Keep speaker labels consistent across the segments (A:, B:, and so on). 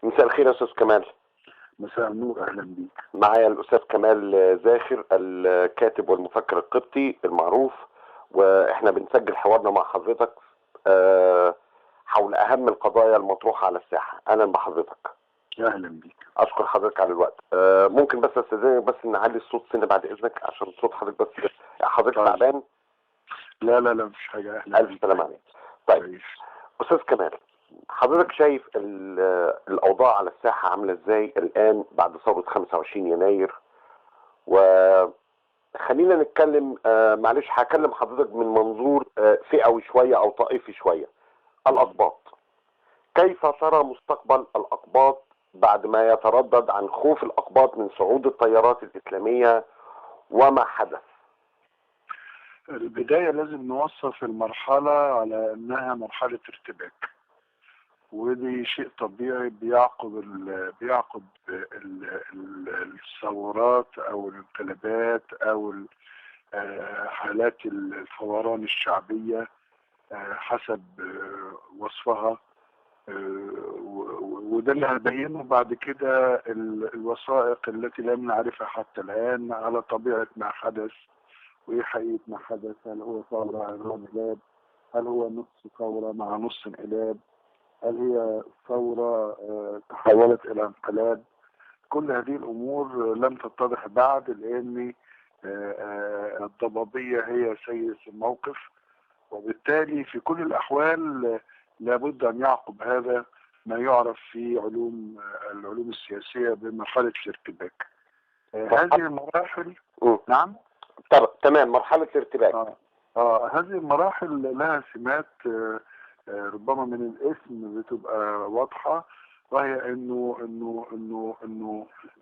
A: مساء الخير يا استاذ كمال.
B: مساء النور، اهلا بيك.
A: معايا الاستاذ كمال زاخر الكاتب والمفكر القبطي المعروف، واحنا بنسجل حوارنا مع حضرتك حول اهم القضايا المطروحه على الساحه. اهلا بحضرتك.
B: اهلا بيك.
A: اشكر حضرتك على الوقت. ممكن بس استاذنك بس نعلي الصوت سنه بعد اذنك عشان صوت حضرتك بس. حضرتك تعبان؟
B: لا مفيش حاجه. اهلا
A: الف سلامه عليك. طيب استاذ كمال، حضرتك شايف الاوضاع على الساحه عامله ازاي الان بعد ثوره 25 يناير؟ وخلينا نتكلم معلش هكلم حضرتك من منظور فئوي شويه او طائفي شويه. الاقباط، كيف ترى مستقبل الاقباط بعد ما يتردد عن خوف الاقباط من صعود التيارات الاسلاميه وما حدث؟
B: البدايه لازم نوصف المرحله على انها مرحله ارتباك، ودي شيء طبيعي بيعقب الثورات او الانقلابات او حالات الفوران الشعبيه حسب وصفها، وده اللي هنبينه بعد كده الوثائق التي لم نعرفها حتى الآن على طبيعة ما حدث وإيه حقيقة ما حدث. هل هو ثورة هل هو انقلاب؟ هل هو نص ثورة مع نص انقلاب؟ هل هي ثورة تحولت إلى انقلاب؟ كل هذه الأمور لم تتضح بعد، لأن الضبابية هي سيد الموقف، وبالتالي في كل الأحوال لابد أن يعقب هذا ما يعرف في العلوم السياسية بمرحلة الارتباك. هذه المراحل نعم
A: تمام، مرحلة الارتباك.
B: هذه المراحل لها سمات ربما من الاسم بتبقى واضحة، وهي انه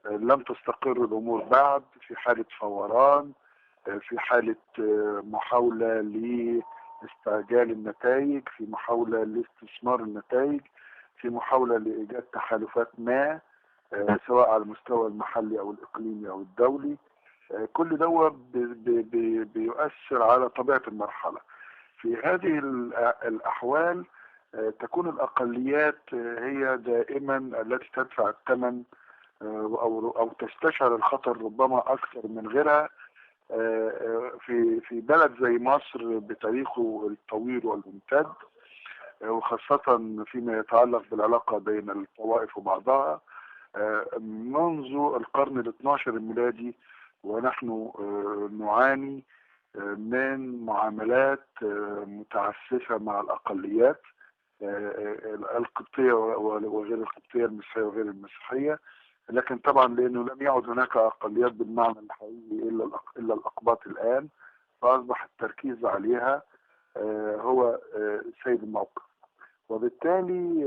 B: لم تستقر الامور بعد، في حالة فوران، في حالة محاولة لاستعجال النتائج، في محاولة لاستثمار النتائج، في محاولة لإيجاد تحالفات ما سواء على المستوى المحلي أو الإقليمي أو الدولي. كل دوت بيؤثر على طبيعة المرحلة. في هذه الأحوال تكون الأقليات هي دائما التي تدفع الثمن أو تستشعر الخطر ربما أكثر من غيرها. في بلد زي مصر بتاريخه الطويل والممتد، وخاصة فيما يتعلق بالعلاقة بين الطوائف وبعضها منذ القرن ال12 الميلادي، ونحن نعاني من معاملات متعسفة مع الأقليات القبطية وغير القبطية، المسيحية وغير المسيحية. لكن طبعا لأنه لم يعد هناك أقليات بالمعنى الحقيقي إلا الأقباط الآن، فأصبح التركيز عليها هو سيد الموقف. وبالتالي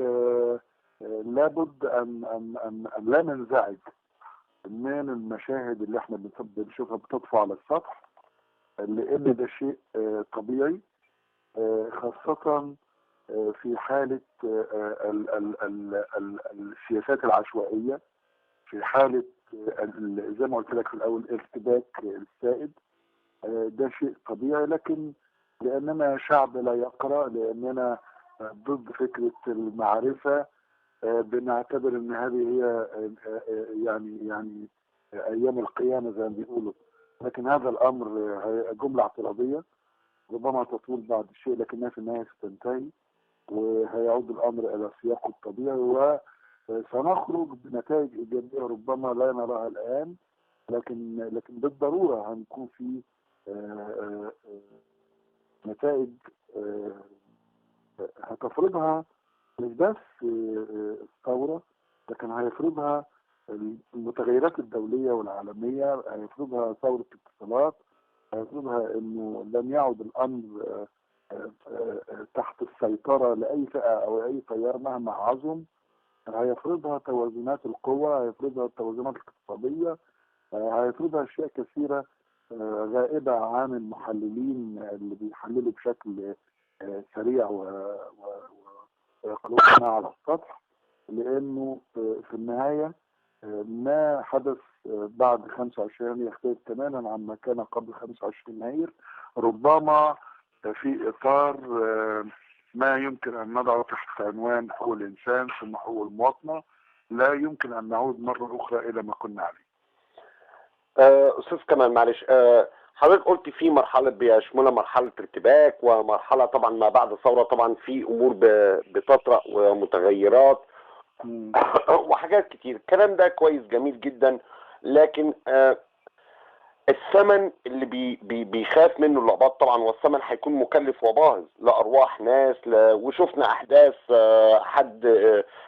B: لابد أن لا ننزعج من المشاهد اللي احنا بنشوفها بتطفو على السطح، لأن ده شيء طبيعي، خاصة في حالة السياسات العشوائية، في حالة زي ما قلت لك في الأول الارتباك السائد. ده شيء طبيعي، لكن لأننا شعب لا يقرأ، لأننا ضد فكرة المعرفة، بنعتبر ان هذه هي يعني ايام القيامة زي ما بيقولوا. لكن هذا الامر جملة اعتراضية ربما تطول بعض الشيء، لكنها في النهاية ستنتهي وهيعود الامر الى سياقه الطبيعي، وسنخرج بنتائج ايجابية ربما لا نراها الان، لكن بالضرورة هنكون في نتائج هتفرضها مش بس الثورة، لكن هيفرضها المتغيرات الدولية والعالمية، هيفرضها ثورة الاتصالات، هيفرضها انه لم يعد الامر تحت السيطرة لأي فئة او أي تيار مهما عظم، هيفرضها توازنات القوى، هيفرضها التوازنات الاقتصادية، هيفرضها اشياء كثيرة غائبة عن المحللين اللي بيحللوا بشكل سريع ويقلقنا على السطح. لأنه في النهاية ما حدث بعد 25 يختلف تماما عما كان قبل 25 يناير، ربما في إطار ما يمكن أن نضعه تحت عنوان حقوق الإنسان ثم حقوق المواطنة، لا يمكن ان نعود مره اخرى الى ما كنا عليه.
A: استاذ كمال معلش، حضرتك قلت في مرحله بيشملها مرحله ارتباك ومرحله طبعا ما بعد الثوره، طبعا في امور بتطرأ ومتغيرات وحاجات كتير. الكلام ده كويس جميل جدا، لكن الثمن اللي بيخاف منه العباد طبعا، والثمن هيكون مكلف وباهظ لارواح ناس. وشفنا احداث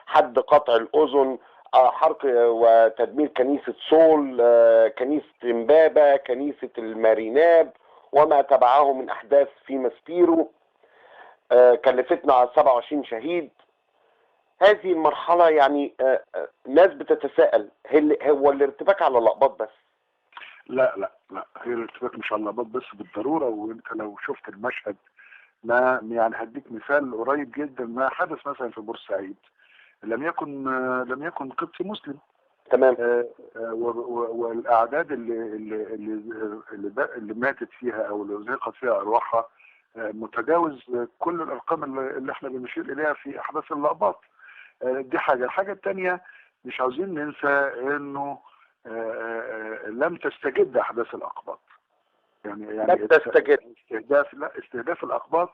A: حد قطع الاذن، حرق وتدمير كنيسة سول، كنيسة امبابة، كنيسة الماريناب، وما تبعه من احداث في ماسبيرو كلفتنا على 27 شهيد. هذه المرحلة يعني ناس بتتساءل، هو الارتباك على الأقباط بس؟
B: لا، هي الارتباك مش على الأقباط بس بالضرورة. وانت لو شفت المشهد، ما يعني هديك مثال قريب جدا، ما حدث مثلا في بورسعيد لم يكن قبطي مسلم.
A: تمام.
B: والاعداد اللي ماتت فيها او اللي ازهقت فيها ارواحها متجاوز كل الارقام اللي احنا بنشير اليها في احداث الاقباط. دي حاجه. الحاجه الثانيه، مش عاوزين ننسى انه لم تستجد احداث الاقباط. يعني
A: لم تستجد.
B: استهداف الاقباط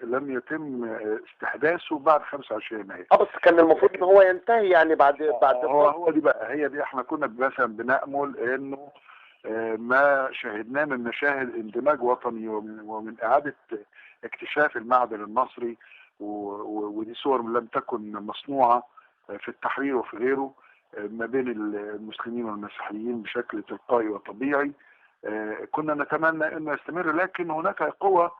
B: لم يتم استحداثه بعد 25 يناير.
A: بس كان المفروض ان هو ينتهي يعني بعد
B: هو دي بقى، هي دي احنا كنا مثلا بنأمل انه ما شاهدناه من مشاهد اندماج وطني ومن اعادة اكتشاف المعدن المصري، ودي صور لم تكن مصنوعة في التحرير وفي غيره ما بين المسلمين والمسيحيين بشكل تلقائي وطبيعي. كنا نتمنى انه يستمر، لكن هناك قوى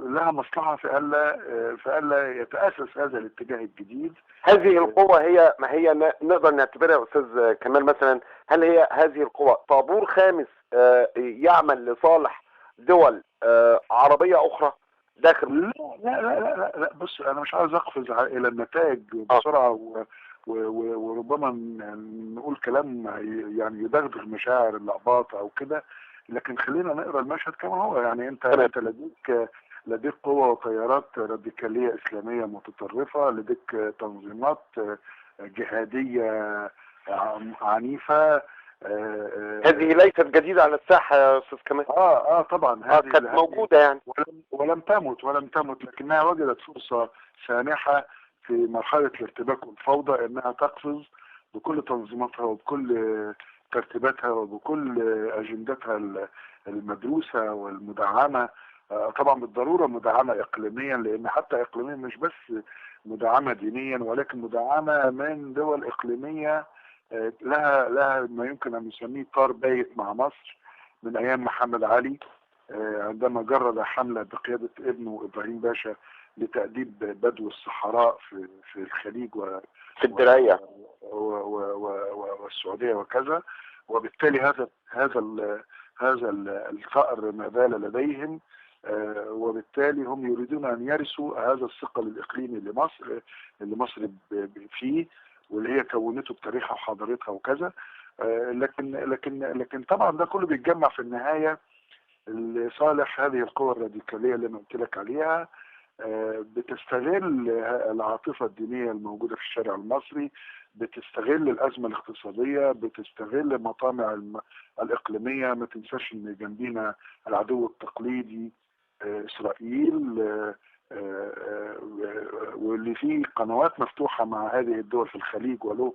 B: لها مصلحة في ألا يتأسس هذا الاتجاه الجديد.
A: هذه القوة هي ما هي نقدر نعتبرها يا أستاذ كمال مثلا، هل هي هذه القوة طابور خامس يعمل لصالح دول عربية أخرى داخل؟
B: لا، بص، أنا مش عاوز أقفز إلى النتائج بسرعة وربما نقول كلام يعني يدغدغ مشاعر الأقباط أو كده، لكن خلينا نقرأ المشهد كما هو. يعني أنت لديك قوة وتيارات راديكالية إسلامية متطرفة، لديك تنظيمات جهادية عنيفة.
A: هذه ليست جديدة على الساحة يا أستاذ كمال.
B: طبعا
A: هذه كانت موجودة يعني،
B: ولم تمت، لكنها وجدت فرصة سانحة في مرحلة الارتباك والفوضى انها تقفز بكل تنظيماتها وبكل ترتيباتها وبكل اجندتها المدروسة والمدعمة. طبعا بالضرورة مدعمة اقليميا، لان حتى اقليميا مش بس مدعمة دينيا، ولكن مدعمة من دول اقليمية لها ما يمكن ان نسميه طار بايت مع مصر من ايام محمد علي، عندما جرد حملة بقيادة ابنه ابراهيم باشا لتأديب بدو الصحراء في الخليج
A: في الدراية
B: والسعودية وكذا. وبالتالي هذا الثأر ما زال لديهم، وبالتالي هم يريدون ان يرثوا هذا الثقل الاقليمي اللي مصر فيه، واللي هي كونته بتاريخها وحضارتها وكذا. لكن طبعا ده كله بيتجمع في النهاية لصالح هذه القوى الراديكالية اللي انا قلت لك عليها. بتستغل العاطفة الدينية الموجودة في الشارع المصري، بتستغل الأزمة الاقتصادية، بتستغل مطامع الإقليمية. ما تنساش إن جنبينا العدو التقليدي إسرائيل، واللي فيه قنوات مفتوحة مع هذه الدول في الخليج، وله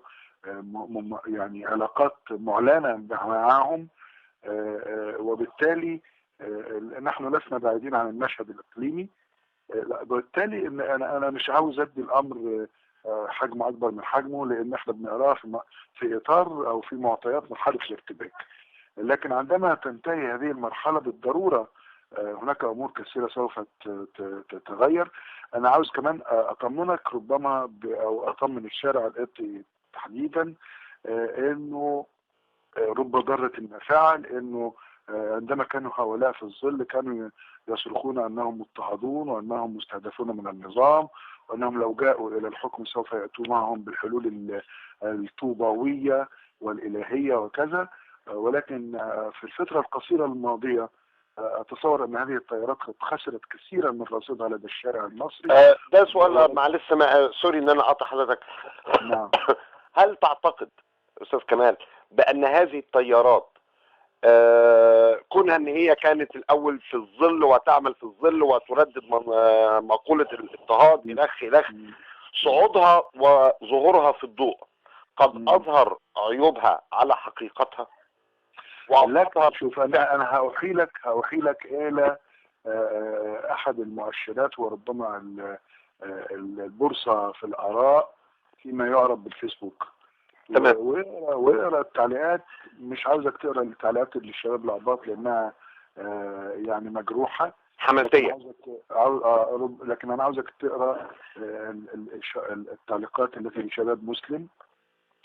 B: يعني علاقات معلنة معهم. وبالتالي نحن لسنا بعيدين عن المشهد الإقليمي. بالتالي ان انا مش عاوز ادي الامر حجم اكبر من حجمه، لان احنا بنقراه في اطار او في معطيات مرحله الارتباك. لكن عندما تنتهي هذه المرحله بالضروره هناك امور كثيره سوف تتغير. انا عاوز كمان اطمنك ربما او اطمن الشارع القبطي تحديدا انه رب ضارة نافعة، لانه عندما كانوا هؤلاء في الظل كانوا يصرخون انهم مضطهدون وانهم مستهدفون من النظام، وانهم لو جاءوا الى الحكم سوف ياتوا معهم بالحلول الطوباويه والالهيه وكذا. ولكن في الفتره القصيره الماضيه اتصور ان هذه الطيارات قد خسرت كثيرا من رصيدها لدى الشارع المصري.
A: ده سؤال، معلش سوري ان انا قاطع حضرتك.
B: نعم.
A: هل تعتقد استاذ كمال بان هذه الطيارات كونها ان هي كانت الاول في الظل وتعمل في الظل وتردد مقولة الاضطهاد الخ صعودها وظهورها في الضوء قد اظهر عيوبها على حقيقتها؟
B: لكن شوف، انا هوحي لك الى احد المؤشرات وربما البورصة في الاراء فيما يعرف بالفيسبوك.
A: تمام.
B: واقرا التعليقات. مش عاوزك تقرا التعليقات اللي الشباب العباط لانها يعني مجروحه
A: حماسيه،
B: لكن انا عاوزك تقرا التعليقات التي لشباب مسلم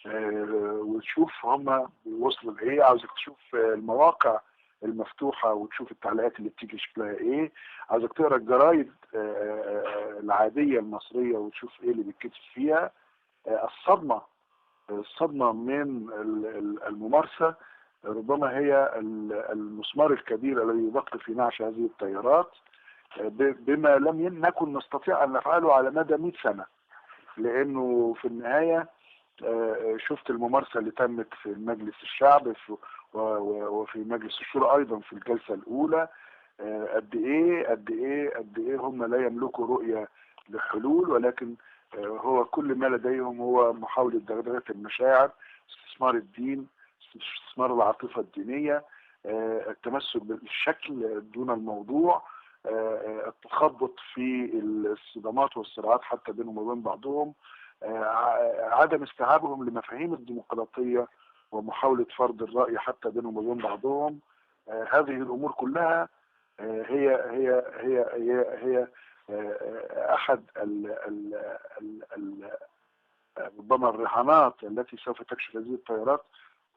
B: وتشوف هم بيوصلوا لايه. عاوزك تشوف المواقع المفتوحه وتشوف التعليقات اللي بتيجي شكلها ايه. عاوزك تقرا الجرايد العاديه المصريه وتشوف ايه اللي بيتكتب فيها. الصدمة من الممارسة ربما هي المسمار الكبير الذي يبقي في نعش هذه التيارات بما لم نكن نستطيع أن نفعله على مدى 100 سنة. لأنه في النهاية شفت الممارسة اللي تمت في مجلس الشعب وفي مجلس الشورى أيضا في الجلسة الأولى. قد إيه هم لا يملكوا رؤية لحلول، ولكن هو كل ما لديهم هو محاولة دغدغة المشاعر، استثمار الدين، استثمار العاطفة الدينية، التمسك بالشكل دون الموضوع، التخبط في الصدامات والصراعات حتى بينهم وبين بعضهم، عدم استيعابهم لمفاهيم الديمقراطية ومحاولة فرض الرأي حتى بينهم وبين بعضهم. هذه الأمور كلها هي احد ربما الرهانات التي سوف تكشف هذه التيارات.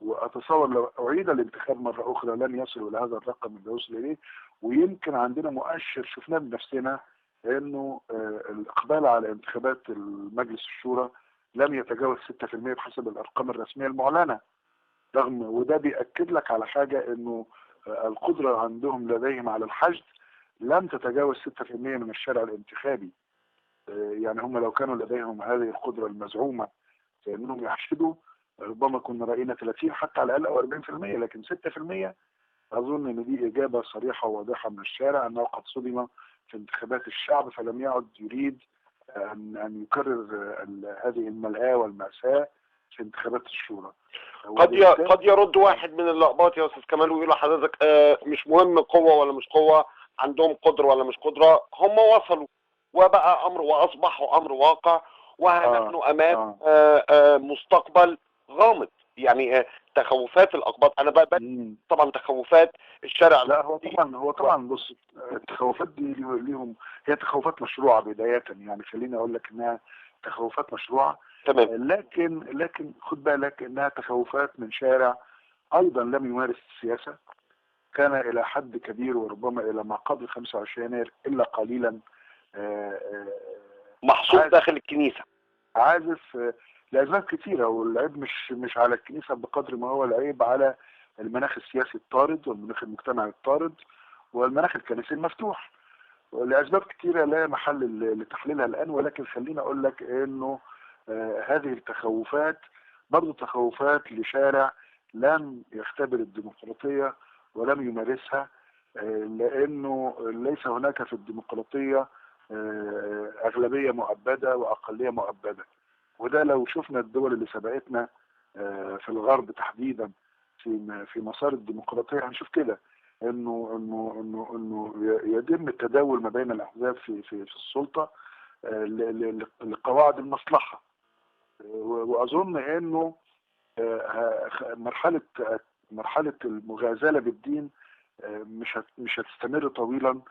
B: واتصور لو اعيد الانتخاب مره اخرى لن يصلوا الى هذا الرقم اللي وصل اليه. ويمكن عندنا مؤشر شفناه بنفسنا انه الاقبال على انتخابات المجلس الشورى لم يتجاوز 6% بحسب الارقام الرسميه المعلنه. وده بيأكد لك على حاجه، انه القدره لديهم على الحشد لم تتجاوز 6% من الشارع الانتخابي. يعني هم لو كانوا لديهم هذه القدرة المزعومة في انهم يحشدوا ربما كنا رأينا 30 حتى على الأقل أو 40%، لكن 6% أظن أن دي إجابة صريحة وواضحة من الشارع أنه قد صدم في انتخابات الشعب فلم يعد يريد أن يكرر هذه الملآة والمأساة في انتخابات الشورى.
A: قد يرد واحد من اللقبات يا أستاذ كمال ويقول لحضرتك مش مهم قوة ولا مش قوة، عندهم قدرة ولا مش قدرة، هم وصلوا وبقى أمر وأصبحوا أمر واقع ونحن أمام مستقبل غامض. يعني تخوفات الأقباط أنا طبعا تخوفات الشارع.
B: لا هو طبعا بص، التخوفات دي ليهم هي تخوفات مشروعة بداية. يعني خليني أقول لك إنها تخوفات مشروعة.
A: تمام.
B: لكن خد بالك إنها تخوفات من شارع أيضا لم يمارس السياسة، كان إلى حد كبير وربما إلى ما قبل 25 يناير إلا قليلا
A: محصور داخل الكنيسة،
B: عازف لأسباب كثيرة. والعيب مش على الكنيسة بقدر ما هو العيب على المناخ السياسي الطارد والمناخ المجتمعي الطارد والمناخ الكنسي المفتوح لأسباب كثيرة لا محل لتحليلها الآن. ولكن خليني أقول لك إنه هذه التخوفات برضو تخوفات لشارع لم يختبر الديمقراطية ولم يمارسها، لأنه ليس هناك في الديمقراطية أغلبية مؤبدة وأقلية مؤبدة. وده لو شفنا الدول اللي سبقتنا في الغرب تحديدا في مسار الديمقراطية هنشوف كده إنه يتم التداول ما بين الأحزاب في السلطة لقواعد المصلحة. وأظن إنه مرحلة المغازلة بالدين مش هتستمر طويلا،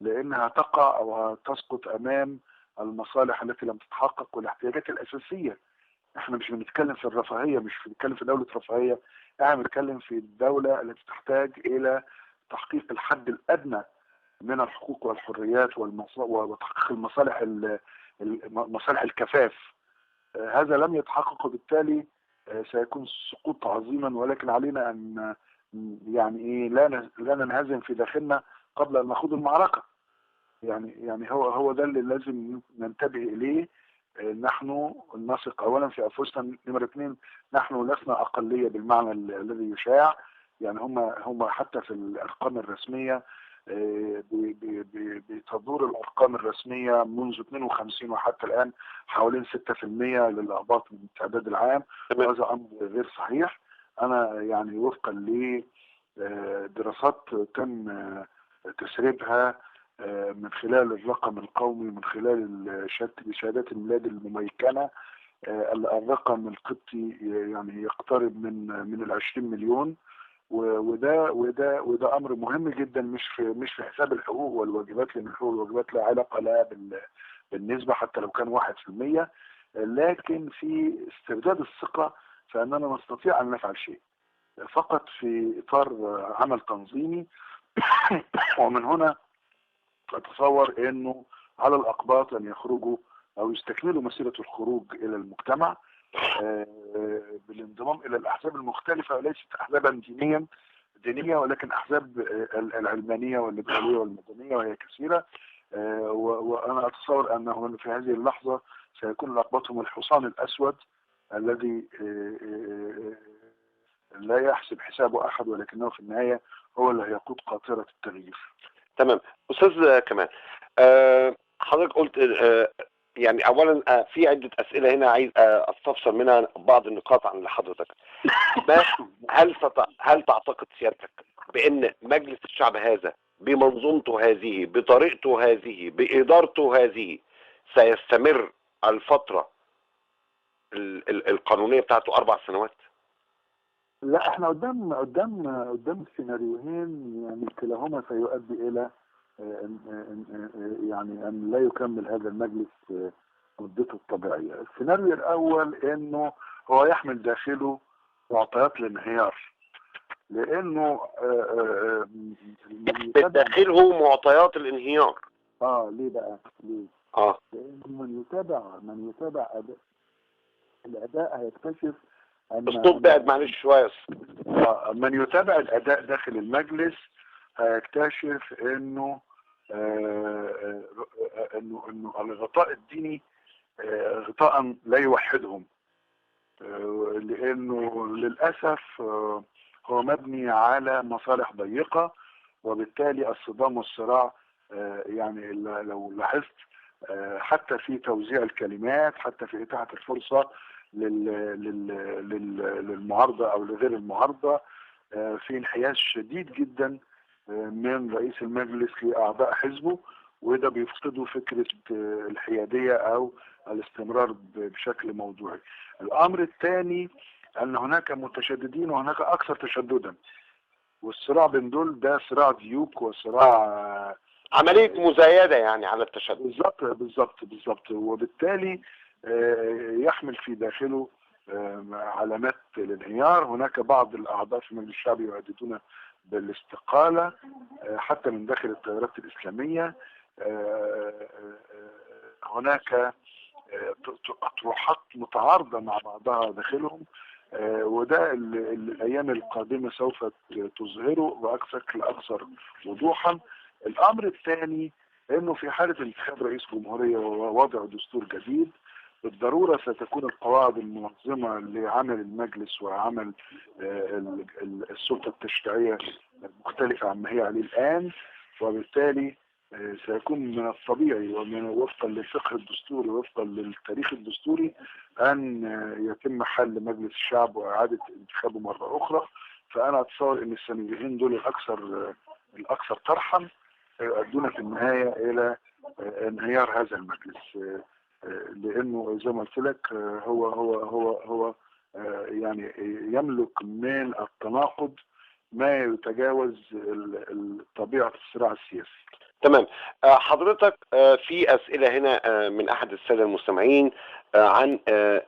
B: لأنها تقع أو هتسقط أمام المصالح التي لم تتحقق والاحتياجات الأساسية. احنا مش بنتكلم في الرفاهية، مش بنتكلم في دولة رفاهية، احنا بنتكلم في الدولة التي تحتاج إلى تحقيق الحد الأدنى من الحقوق والحريات وتحقيق مصالح الكفاف. هذا لم يتحقق وبالتالي سيكون سقوط عظيما. ولكن علينا يعني ايه، لا ننهزم في داخلنا قبل ان نخوض المعركه. يعني هو ده اللي لازم ننتبه اليه. نحن نثق اولا في انفسنا. نمره اثنين، نحن لسنا اقليه بالمعنى الذي يشاع. يعني هم حتى في الارقام الرسميه بتدور الارقام الرسميه منذ 52 وحتى الان حوالين 6% للاهباط من التعداد العام، وهذا امر غير صحيح. انا يعني وفقا لدراسات تم تسريبها من خلال الرقم القومي، من خلال شهادات الميلاد المميكنة، الرقم القبطي يعني يقترب من 20 مليون. وده امر مهم جدا، مش في حساب الحقوق والواجبات، لان الحقوق والواجبات لا علاقه لها بالنسبه حتى لو كان 1%، لكن في استرداد الثقه فاننا نستطيع ان نفعل شيء فقط في اطار عمل تنظيمي. ومن هنا اتصور انه على الاقباط ان يخرجوا او يستكملوا مسيره الخروج الى المجتمع بالانضمام الى الاحزاب المختلفه، وليست احزابا دينيه ولكن احزاب العلمانيه والليبراليه والمدنيه، وهي كثيره. وانا اتصور انه في هذه اللحظه سيكون الاقباط هم الحصان الاسود الذي لا يحسب حسابه احد، ولكنه في النهايه هو اللي هيقود قاطره التغيير.
A: تمام. استاذ كمال، حضرتك قلت يعني اولا في عده اسئله هنا عايز استفسر منها بعض النقاط عن حضرتك. هل تعتقد سيادتك بان مجلس الشعب هذا بمنظومته هذه، بطريقته هذه، بادارته هذه، سيستمر الفتره القانونيه بتاعته 4 سنوات؟
B: لا، احنا قدام سيناريوهين، يعني كلاهما سيؤدي الى يعني ان لا يكمل هذا المجلس مدته الطبيعيه. السيناريو الاول انه هو يحمل داخله معطيات الانهيار، لانه
A: داخله معطيات الانهيار.
B: ليه بقى؟ ليه؟ لانه من يتابع الاداء هيكتشف ان
A: الصوت بعد معلش شويه.
B: من يتابع الاداء داخل المجلس هيكتشف انه انه الغطاء الديني غطاء لا يوحدهم، لانه للاسف هو مبني على مصالح ضيقه، وبالتالي الصدام والصراع يعني لو لاحظت حتى في توزيع الكلمات، حتى في اتاحه الفرصه للمعارضه او لغير المعارضه، في انحياز شديد جدا من رئيس المجلس لاعضاء حزبه، وده بيفقدوا فكره الحياديه او الاستمرار بشكل موضوعي. الامر الثاني ان هناك متشددين وهناك اكثر تشددا، والصراع بين دول ده صراع ديوك وصراع
A: عمليه مزايده يعني على التشدد.
B: بالضبط. وبالتالي يحمل في داخله علامات الانهيار. هناك بعض الاعضاء في المجلس الشعبي يهددون بالاستقاله حتى من داخل التيارات الاسلاميه. هناك اطروحات متعارضه مع بعضها داخلهم، وده الايام القادمه سوف تظهره بشكل اكثر وضوحا. الامر الثاني انه في حاله انتخاب رئيس جمهوريه ووضع دستور جديد، بالضروره ستكون القواعد المنظمه لعمل المجلس وعمل السلطه التشريعيه مختلفه عما هي عليه الان، وبالتالي سيكون من الطبيعي وفقا للفقه الدستوري ووفقا للتاريخ الدستوري ان يتم حل مجلس الشعب واعاده انتخابه مره اخرى. فانا اتصور ان السيناريوهين دول الاكثر طرحا يؤدون في النهايه الى انهيار هذا المجلس، لانه زي ما قلت لك هو يعني يملك من التناقض ما يتجاوز طبيعه الصراع السياسي.
A: تمام. حضرتك في اسئله هنا من احد الساده المستمعين عن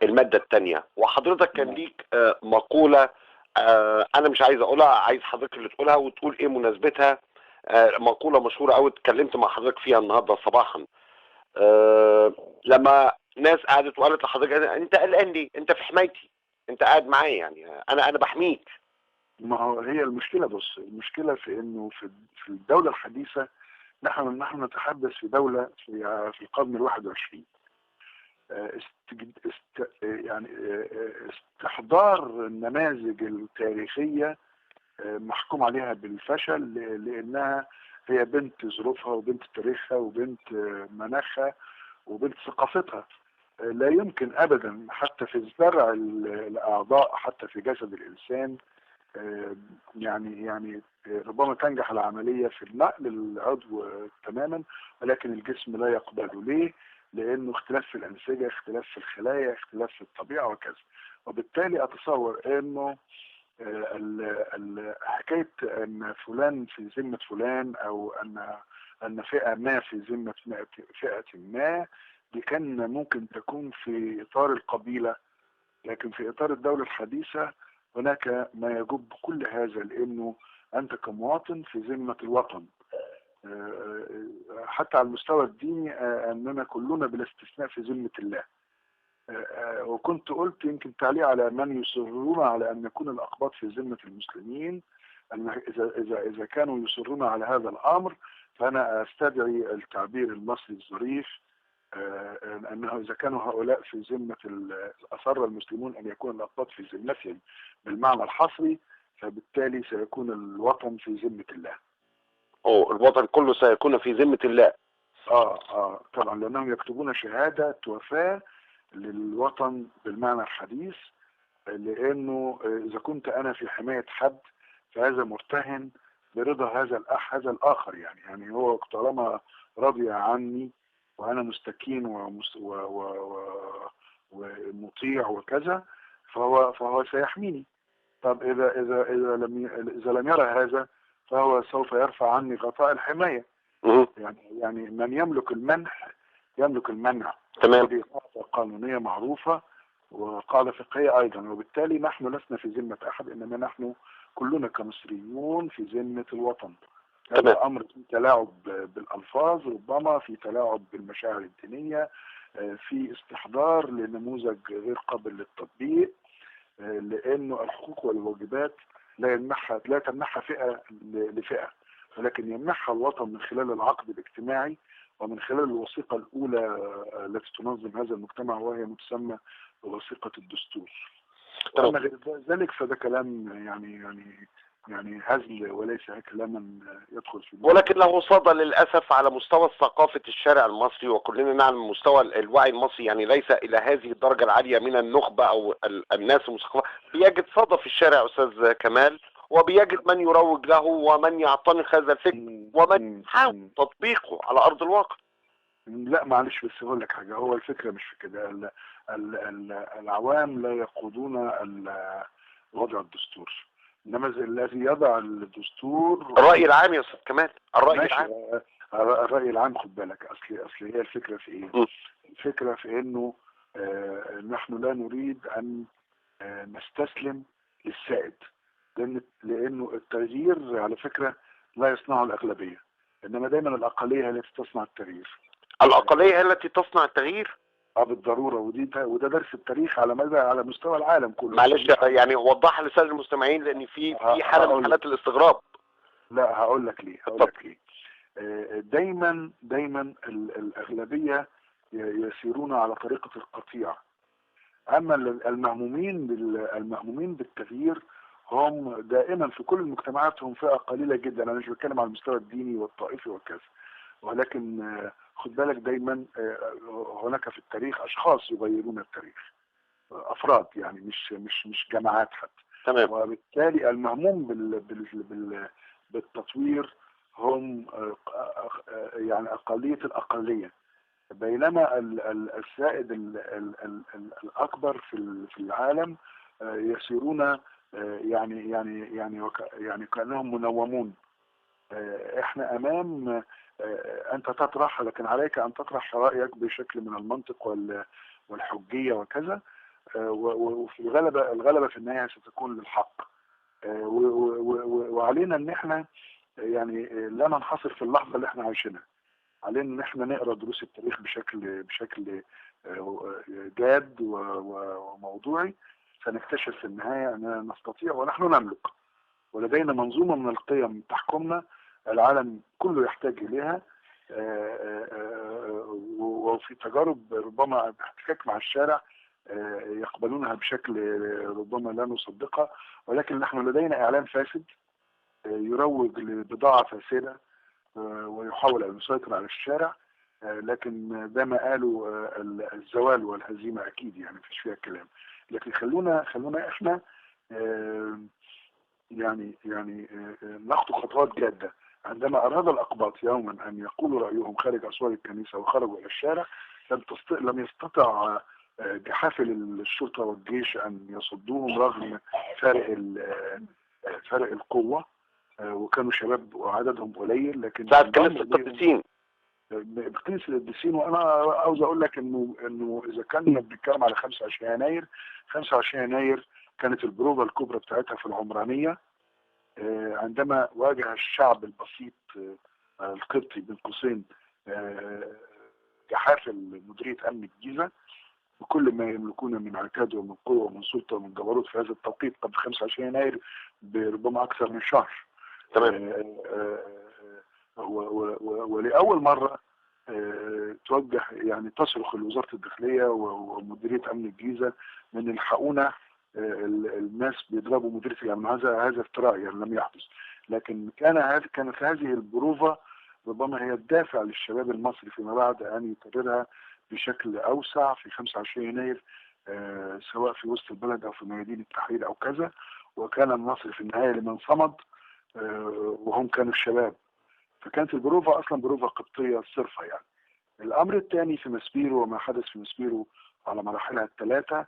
A: الماده الثانيه، وحضرتك كان ليك مقوله انا مش عايز اقولها، عايز حضرتك اللي تقولها وتقول ايه مناسبتها. مقوله مشهوره قوي اتكلمت مع حضرتك فيها النهارده صباحا، لما ناس قعدت وقالت لحضرتك انت قلقان ليه؟ انت في حمايتي، انت قاعد معايا، يعني انا بحميك.
B: ما هو هي المشكلة، بص، المشكلة في انه في الدولة الحديثة نحن نتحدث في دولة في القرن ال21. يعني استحضار النماذج التاريخية محكوم عليها بالفشل، لانها هي بنت ظروفها وبنت تاريخها وبنت مناخها وبنت ثقافتها. لا يمكن ابدا حتى في زرع الاعضاء حتى في جسد الانسان يعني ربما تنجح العملية في نقل العضو تماما، ولكن الجسم لا يقبله. ليه؟ لأنه اختلاف في الأنسجة، اختلاف في الخلايا، اختلاف في الطبيعة وكذا. وبالتالي أتصور أنه حكاية أن فلان في ذمة فلان، أو أن فئة ما في ذمة فئة ما، دي كان ممكن تكون في إطار القبيلة، لكن في إطار الدولة الحديثة هناك ما يجب كل هذا، لأنه أنت كمواطن في ذمة الوطن. حتى على المستوى الديني أننا كلنا بلا استثناء في ذمة الله. وكنت قلت يمكن تعليق على من يصرون على أن يكون الأقباط في ذمة المسلمين، أن إذا كانوا يصرون على هذا الأمر، فأنا أستدعي التعبير المصري الظريف أنه إذا كانوا هؤلاء في ذمة أصر المسلمون أن يكون الأقباط في ذمتهم بالمعنى الحصري، فبالتالي سيكون الوطن في ذمة الله.
A: الوطن كله سيكون في ذمة الله.
B: طبعا، لأنهم يكتبون شهادة وفاة للوطن بالمعنى الحديث، لأنه إذا كنت أنا في حماية حد فهذا مرتهن برضا هذا الآخر. يعني هو طالما رضي عني وأنا مستكين ومطيع وكذا، فهو سيحميني. طب إذا لم يرى هذا، فهو سوف يرفع عني غطاء الحماية. يعني من يملك المنح يملك المنع.
A: تمام.
B: هذه قاعدة قانونية معروفة وقاعدة فقهية أيضا. وبالتالي نحن لسنا في ذمة أحد، إنما نحن كلنا كمصريون في ذمة الوطن. هذا أمر في تلاعب بالألفاظ، ربما في تلاعب بالمشاعر الدينية، في استحضار لنموذج غير قابل للتطبيق، لأنه الحقوق والواجبات لا تمنحها فئة لفئة، ولكن يمنحها الوطن من خلال العقد الاجتماعي ومن خلال الوثيقة الأولى التي تنظم هذا المجتمع، وهي متسمى بوثيقة الدستور. أما غير ذلك فده كلام يعني هزل وليس كلاما يدخل في
A: ولكن له صدى للأسف على مستوى ثقافة الشارع المصري، وكلنا نعلم مستوى الوعي المصري يعني ليس إلى هذه الدرجة العالية من النخبة أو الناس المثقفة. بيجد صدى في الشارع أستاذ كمال، وبيجد من يروج له ومن يعتنق هذا الفكر ومن يحاول تطبيقه على أرض الواقع.
B: لا معلش، بس هقول لك حاجة. هو الفكرة مش في كده. العوام لا يقودون وضع الدستور، انما الذي يضع الدستور
A: الرأي العام يا أستاذ كمال. الرأي
B: العام خد بالك. اصل هي الفكرة في ايه؟ الفكرة في انه نحن لا نريد ان نستسلم للسائد، لانه التغيير على فكرة لا يصنعه الأغلبية، انما دايما الأقلية هي التي تصنع التغيير.
A: الأقلية هي التي تصنع التغيير
B: بالضرورة. وده درس التاريخ على مستوى العالم كله.
A: معلش يعني وضحها للسادة المستمعين، لأن في حالة من حالات الاستغراب.
B: لا، هقول لك ليه. دايما الأغلبية يسيرون على طريقة القطيع. أما المهمومين بالتغيير هم دائما في كل المجتمعات هم فئة قليلة جدا. أنا مش بتكلم على المستوى الديني والطائفي وكذا، ولكن خد بالك دايما هناك في التاريخ أشخاص يغيرون التاريخ، أفراد، يعني مش جماعات حتى.
A: تمام.
B: وبالتالي المهموم بالتطوير هم يعني أقلية الأقلية، بينما السائد الأكبر في العالم يسيرون يعني كأنهم منومون. احنا أمام أنت تطرح، لكن عليك أن تطرح رأيك بشكل من المنطق والحجية وكذا، وفي الغلبة في النهاية ستكون للحق. وعلينا ان احنا يعني لا ننحصر في اللحظة اللي احنا عايشينها. علينا ان احنا نقرأ دروس التاريخ بشكل جاد وموضوعي، سنكتشف في النهاية اننا نستطيع ونحن نملك ولدينا منظومة من القيم تحكمنا، العالم كله يحتاج إليها. وفي تجارب ربما باحتكاك مع الشارع يقبلونها بشكل ربما لا نصدقها، ولكن نحن لدينا إعلام فاسد يروج لبضاعة فاسدة ويحاول أن يسيطر على الشارع. لكن ده ما قالوا الزوال والهزيمة أكيد، يعني مفيش فيها كلام. لكن خلونا احنا يعني نخطو خطوات جادة. عندما أراد الأقباط يوما أن يقولوا رأيهم خارج أسوار الكنيسة وخرجوا إلى الشارع، لم يستطع جحافل الشرطة والجيش أن يصدوهم رغم فارق القوة. وكانوا شباب وعددهم قليل، لكن
A: ساعة كنيسة القديسين.
B: كنيسة القديسين. وأنا عاوز أقول لك إنه إذا كنا بنتكلم على 25 يناير، 25 يناير كانت البروفة الكبرى بتاعتها في العمرانية، عندما واجه الشعب البسيط القبطي بين قوسين جحافل مديرية أمن الجيزة بكل ما يملكون من عتاد ومن قوة ومن سلطة ومن جبروت في هذا التوقيت قبل 25 يناير بربما أكثر من شهر.
A: تمام.
B: ولأول مرة توجه يعني تصرخ وزارة الداخلية ومديرية أمن الجيزة من الحقونا، الناس بيضربوا مديرية الأمن. هذا افتراء يعني لم يحدث، لكن كانت هذه البروفة ربما هي الدافع للشباب المصري فيما بعد أن يكررها بشكل أوسع في 25 يناير، سواء في وسط البلد أو في ميادين التحرير أو كذا. وكان النصر في النهاية لمن صمد، وهم كانوا الشباب. فكانت البروفة أصلا بروفة قبطية صرفة يعني. الأمر الثاني في مسبيرو وما حدث في مسبيرو على مراحلها الثلاثة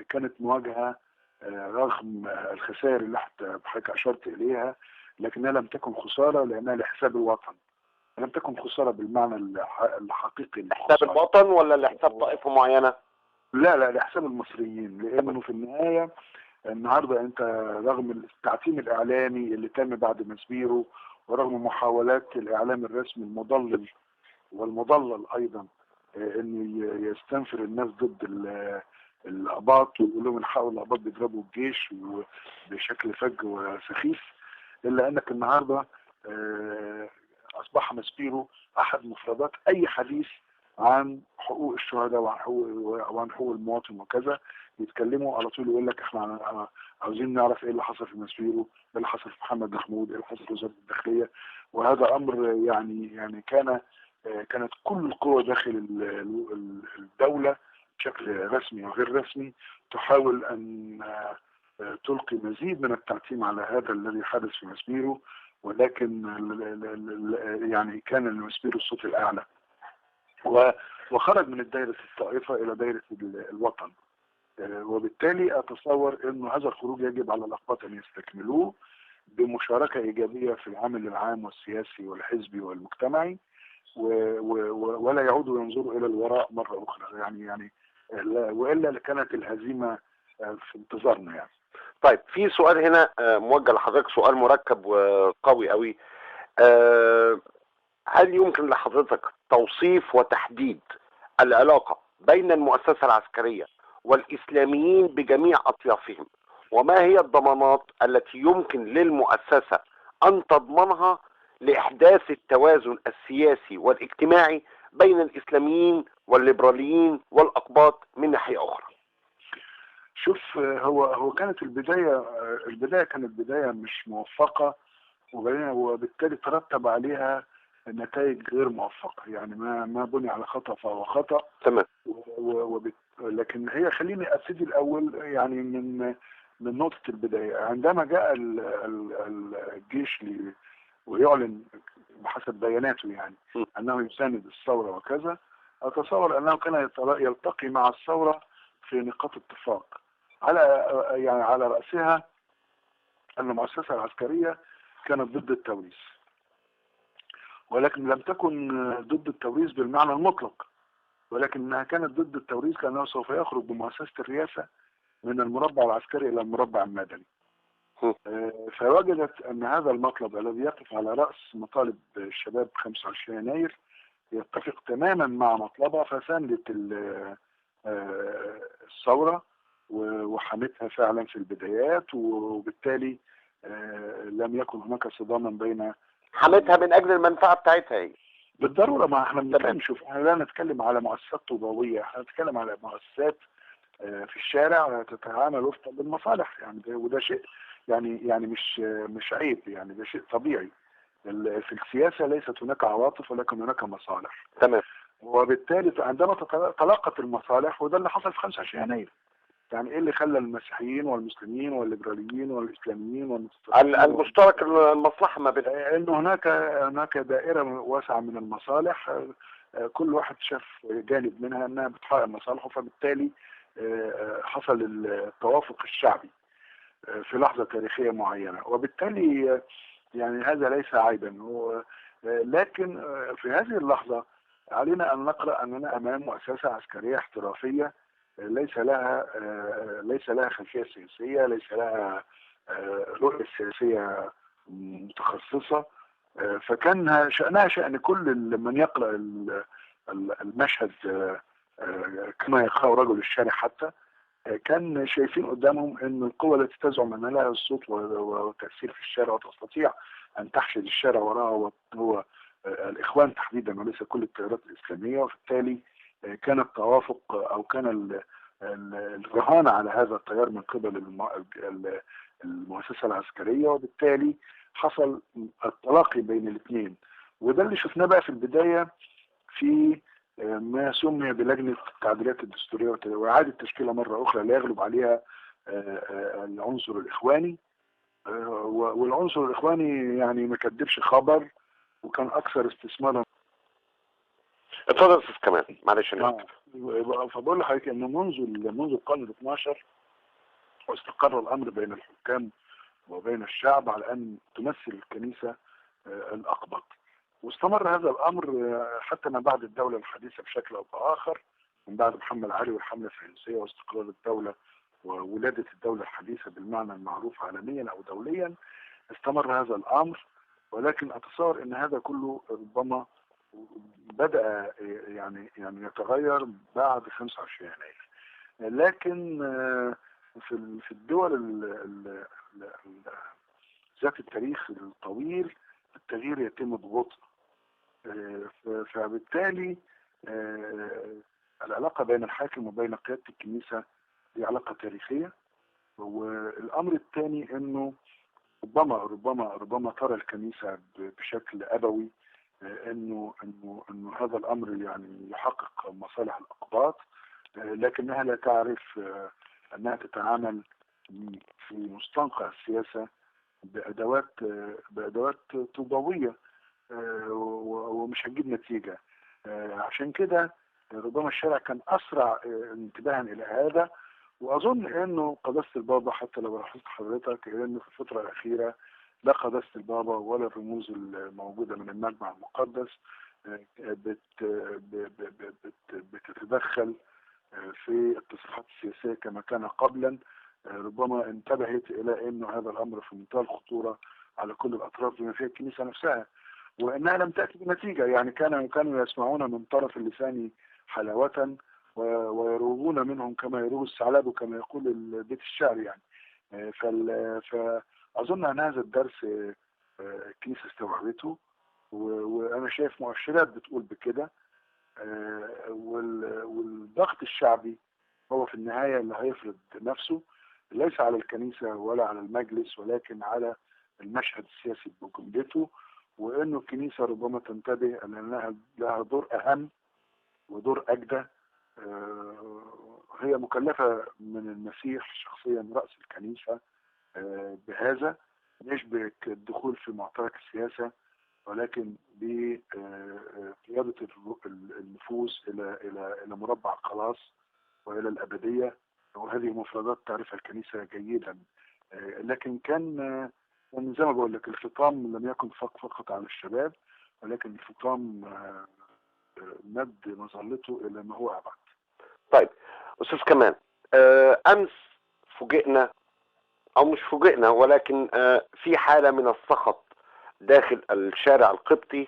B: كانت مواجهة رغم الخسائر اللي حضرتك أشرت إليها، لكنها لم تكن خسارة لأنها لحساب الوطن، لم تكن خسارة بالمعنى الحقيقي.
A: لحساب الوطن ولا لحساب طائفة معينة؟
B: لا، لحساب المصريين. لأنه في النهاية النهاردة أنت رغم التعتيم الإعلامي اللي تم بعد مسبيرو، ورغم محاولات الإعلام الرسمي المضلل والمضلل أيضا أن يستنفر الناس ضد الأقباط ويقول لهم الحقوا الأقباط بيضربوا الجيش بشكل فج وسخيف، إلا أنك النهاردة أصبح مسبيرو أحد مفردات أي حديث عن حقوق الشهداء وعن حقوق المواطن وكذا. يتكلموا على طول يقول لك احنا عاوزين نعرف ايه اللي حصل في مسبيرو، ايه اللي حصل في محمد محمود، ايه اللي حصل في وزارة الداخلية. وهذا امر يعني كانت كل القوى داخل الدولة بشكل رسمي وغير رسمي تحاول ان تلقي مزيد من التعتيم على هذا الذي حدث في مسبيرو، ولكن يعني كان المسبيرو الصوت الاعلى وخرج من دائرة الطائفة الى دائرة الوطن. وبالتالي اتصور انه هذا الخروج يجب على الاقباط ان يستكملوه بمشاركة ايجابية في العمل العام والسياسي والحزبي والمجتمعي، ولا يعودوا ينظروا الى الوراء مرة اخرى يعني والا كانت الهزيمة في انتظارنا يعني.
A: طيب في سؤال هنا موجه لحضرتك، سؤال مركب وقوي قوي. هل يمكن لحضرتك توصيف وتحديد العلاقة بين المؤسسة العسكرية والإسلاميين بجميع أطيافهم، وما هي الضمانات التي يمكن للمؤسسة أن تضمنها لإحداث التوازن السياسي والاجتماعي بين الإسلاميين والليبراليين والأقباط من ناحية أخرى؟
B: شوف، هو كانت البداية كانت بداية مش موفقة، وبالتالي ترتب عليها نتائج غير موفقة. يعني ما بني على خطأ فهو خطأ.
A: تمام.
B: لكن هي خليني ابتدي الاول يعني من نقطة البداية. عندما جاء الجيش ويعلن بحسب بياناته يعني انه يساند الثورة وكذا، اتصور انه كان يلتقي مع الثورة في نقاط اتفاق على رأسها ان المؤسسة العسكرية كانت ضد التوريث، ولكن لم تكن ضد التوريث بالمعنى المطلق، ولكنها كانت ضد التوريث كأنه سوف يخرج بمؤسسة الرئاسة من المربع العسكري إلى المربع المدني. فوجدت أن هذا المطلب الذي يقف على رأس مطالب الشباب 25 يناير يتفق تماما مع مطلبها، فساندت الثورة وحمتها فعلا في البدايات، وبالتالي لم يكن هناك صداما بين
A: حمتها من اجل المنفعه بتاعتها هي.
B: بالضروره. ما احنا
A: تمام.
B: بنتكلم، شوف احنا لا نتكلم على مؤسسات طوبويه، احنا نتكلم على مؤسسات في الشارع تتعامل وفقا للمصالح يعني. وده شيء يعني مش عيب يعني، ده شيء طبيعي. في السياسه ليست هناك عواطف ولكن هناك مصالح.
A: تمام.
B: وبالتالي عندما تلاقت المصالح، وده اللي حصل في 25 يناير. يعني ايه اللي خلى المسيحيين والمسلمين والليبراليين والاسلاميين والمتطرفين
A: المشترك المصلحه ما بينهم
B: انه هناك دائره واسعه من المصالح، كل واحد شاف جانب منها انها بتحقق مصالحه، فبالتالي حصل التوافق الشعبي في لحظه تاريخيه معينه، وبالتالي يعني هذا ليس عيبا. لكن في هذه اللحظه علينا ان نقرا اننا امام مؤسسه عسكريه احترافيه ليس لها خلفيه سياسيه، ليس لها رؤيه سياسيه متخصصه. فكان شأنها شأن كل من يقرأ المشهد كما يقرأ رجل الشارع حتى، كان شايفين قدامهم ان القوة التي تزعم ان لها الصوت وتأثير في الشارع وتستطيع ان تحشد الشارع وراها هو الاخوان تحديدا وليس كل التيارات الاسلامية. وبالتالي كان التوافق او كان الرهان على هذا التيار من قبل المؤسسة العسكرية، وبالتالي حصل التلاقي بين الاثنين. وده اللي شفناه بقى في البداية في ما سمي بلجنة التعديلات الدستورية وإعادة تشكيلها مرة أخرى لا يغلب عليها العنصر الإخواني. والعنصر الإخواني يعني ما كدبش خبر وكان أكثر استثمارا.
A: اتفضل استاذ كمال، معلش انا
B: فبقول لحضرتك إن منذ القرن ال 12 واستقر الأمر بين الحكام وبين الشعب على أن تمثل الكنيسة الأقبط، واستمر هذا الأمر حتى ما بعد الدولة الحديثة بشكل أو بآخر، من بعد محمد علي والحملة الفرنسية واستقرار الدولة وولادة الدولة الحديثة بالمعنى المعروف عالميا أو دوليا. استمر هذا الأمر، ولكن أتصور أن هذا كله ربما بدأ يعني يتغير بعد 25 يناير. لكن في الدول ذات التاريخ الطويل التغيير يتم ببطء، فبالتالي العلاقة بين الحاكم وبين قيادة الكنيسة دي علاقة تاريخية. والأمر الثاني إنه ربما ترى الكنيسة بشكل أبوي إنه هذا الأمر يعني يحقق مصالح الأقباط، لكنها لا تعرف أنها تتعامل في مستنقع السياسة بأدوات طوبوية ومش هتجيب نتيجة. عشان كده ربما الشارع كان أسرع انتباها إلى هذا. وأظن إنه قداسة البابا، حتى لو لاحظت حضرتك إنه في الفترة الأخيرة لا قداسة البابا ولا الرموز الموجودة من المجمع المقدس بتتدخل في التصريحات السياسية كما كان قبلا. ربما انتبهت إلى إنه هذا الأمر في منتهى الخطورة على كل الأطراف بما فيها الكنيسة نفسها، وإنها لم تأتي بنتيجة. يعني كانوا يسمعون من طرف اللسان حلاوة ويروغون منهم كما يروغ الثعلب كما يقول بيت الشعر يعني. فأظن أن هذا الدرس الكنيسة استوعبته، وأنا شايف مؤشرات بتقول بكده. والضغط الشعبي هو في النهاية اللي هيفرض نفسه، ليس على الكنيسة ولا على المجلس ولكن على المشهد السياسي بجملته. وإنه الكنيسة ربما تنتبه أن لها دور أهم ودور أجدى. هي مكلفة من المسيح شخصيا رأس الكنيسة بهذا، مش بالدخول في معترك السياسة ولكن بقيادة النفوس إلى مربع الخلاص وإلى الأبدية. وهذه مفردات تعرفها الكنيسة جيدا. لكن كان زي ما بقول لك الفطام لم يكن فقط على الشباب، ولكن الفطام مد مظلته إلى ما هو أبعد.
A: طيب أستاذ كمال، أمس فوجئنا أو مش فوجئنا ولكن في حالة من السخط داخل الشارع القبطي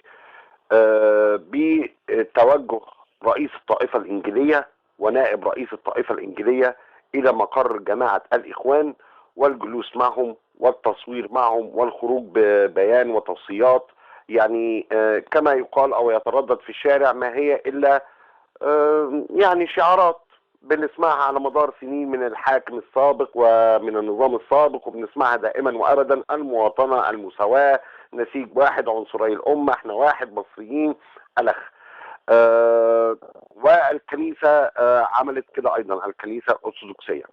A: بتوجه رئيس الطائفة الإنجيلية ونائب رئيس الطائفة الإنجيلية إلى مقر جماعة الإخوان والجلوس معهم والتصوير معهم والخروج ببيان وتوصيات، يعني كما يقال أو يتردد في الشارع ما هي إلا يعني شعارات بنسمعها على مدار سنين من الحاكم السابق ومن النظام السابق، وبنسمعها دائما وأبدا: المواطنة، المساواة، نسيج واحد، عنصري الأمة، احنا واحد، مصريين، ألخ. والكنيسة عملت كده أيضا، الكنيسة الأرثوذكسية.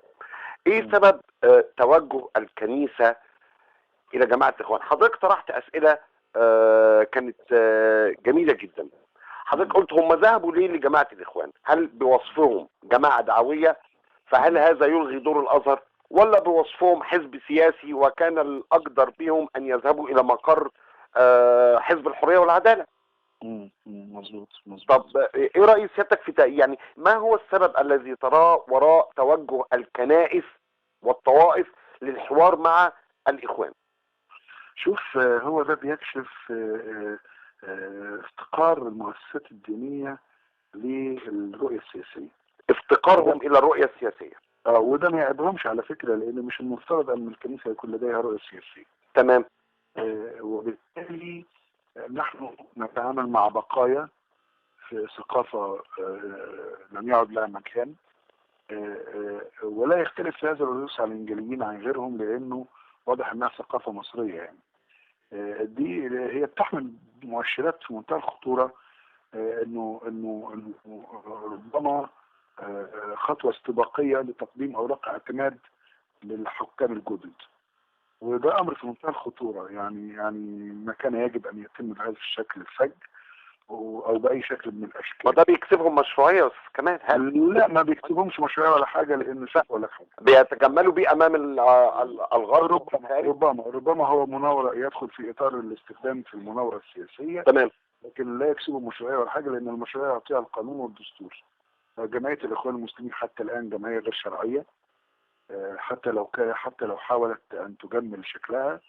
A: إيه سبب توجه الكنيسة إلى جماعة الإخوان؟ حضرتك طرحت أسئلة كانت جميلة جدا. حضرتك قلت هم ذهبوا ليه لجماعة الإخوان؟ هل بوصفهم جماعة دعوية فهل هذا يلغي دور الأزهر، ولا بوصفهم حزب سياسي وكان الأقدر بهم أن يذهبوا إلى مقر حزب الحرية والعدالة؟
B: مظبوط.
A: طب إيه رأي سيادتك في يعني ما هو السبب الذي تراه وراء توجه الكنائس والطوائف للحوار مع الإخوان؟
B: شوف، هو ده بيكشف افتقار المؤسسات الدينية للرؤية السياسية،
A: افتقارهم إلى الرؤية السياسية.
B: وده ما يعيبهمش على فكرة، لأن مش المفترض أن الكنيسة يكون لديها رؤية سياسية.
A: تمام.
B: وبالتالي نحن نتعامل مع بقايا في ثقافة لم يعد لها مكان، ولا يختلف هذا الرؤوس على الإنجليين عن غيرهم، لأنه واضح أنها ثقافة مصرية. يعني دي هي بتحمل مؤشرات في منتهى الخطورة، إنه ربما خطوة استباقية لتقديم أوراق اعتماد للحكام الجدد، وده أمر في منتهى الخطورة. يعني ما كان يجب أن يتم بهذا الشكل الفج او باي شكل من الاشكال.
A: وده بيكسبهم مشروعيه بس كمان.
B: لا، ما بيكتبهمش مشروعيه ولا حاجه، لان شوف ولا حاجه
A: بيتجملوا بيه امام الغرب.
B: ربما هو مناوره، يدخل في اطار الاستخدام في المناوره السياسيه.
A: تمام.
B: لكن لا يكسبوا مشروعيه ولا حاجه، لان المشروعيه يعطيها القانون والدستور. جمعيه الاخوان المسلمين حتى الان جمعيه غير شرعيه، حتى لو حاولت ان تجمل شكلها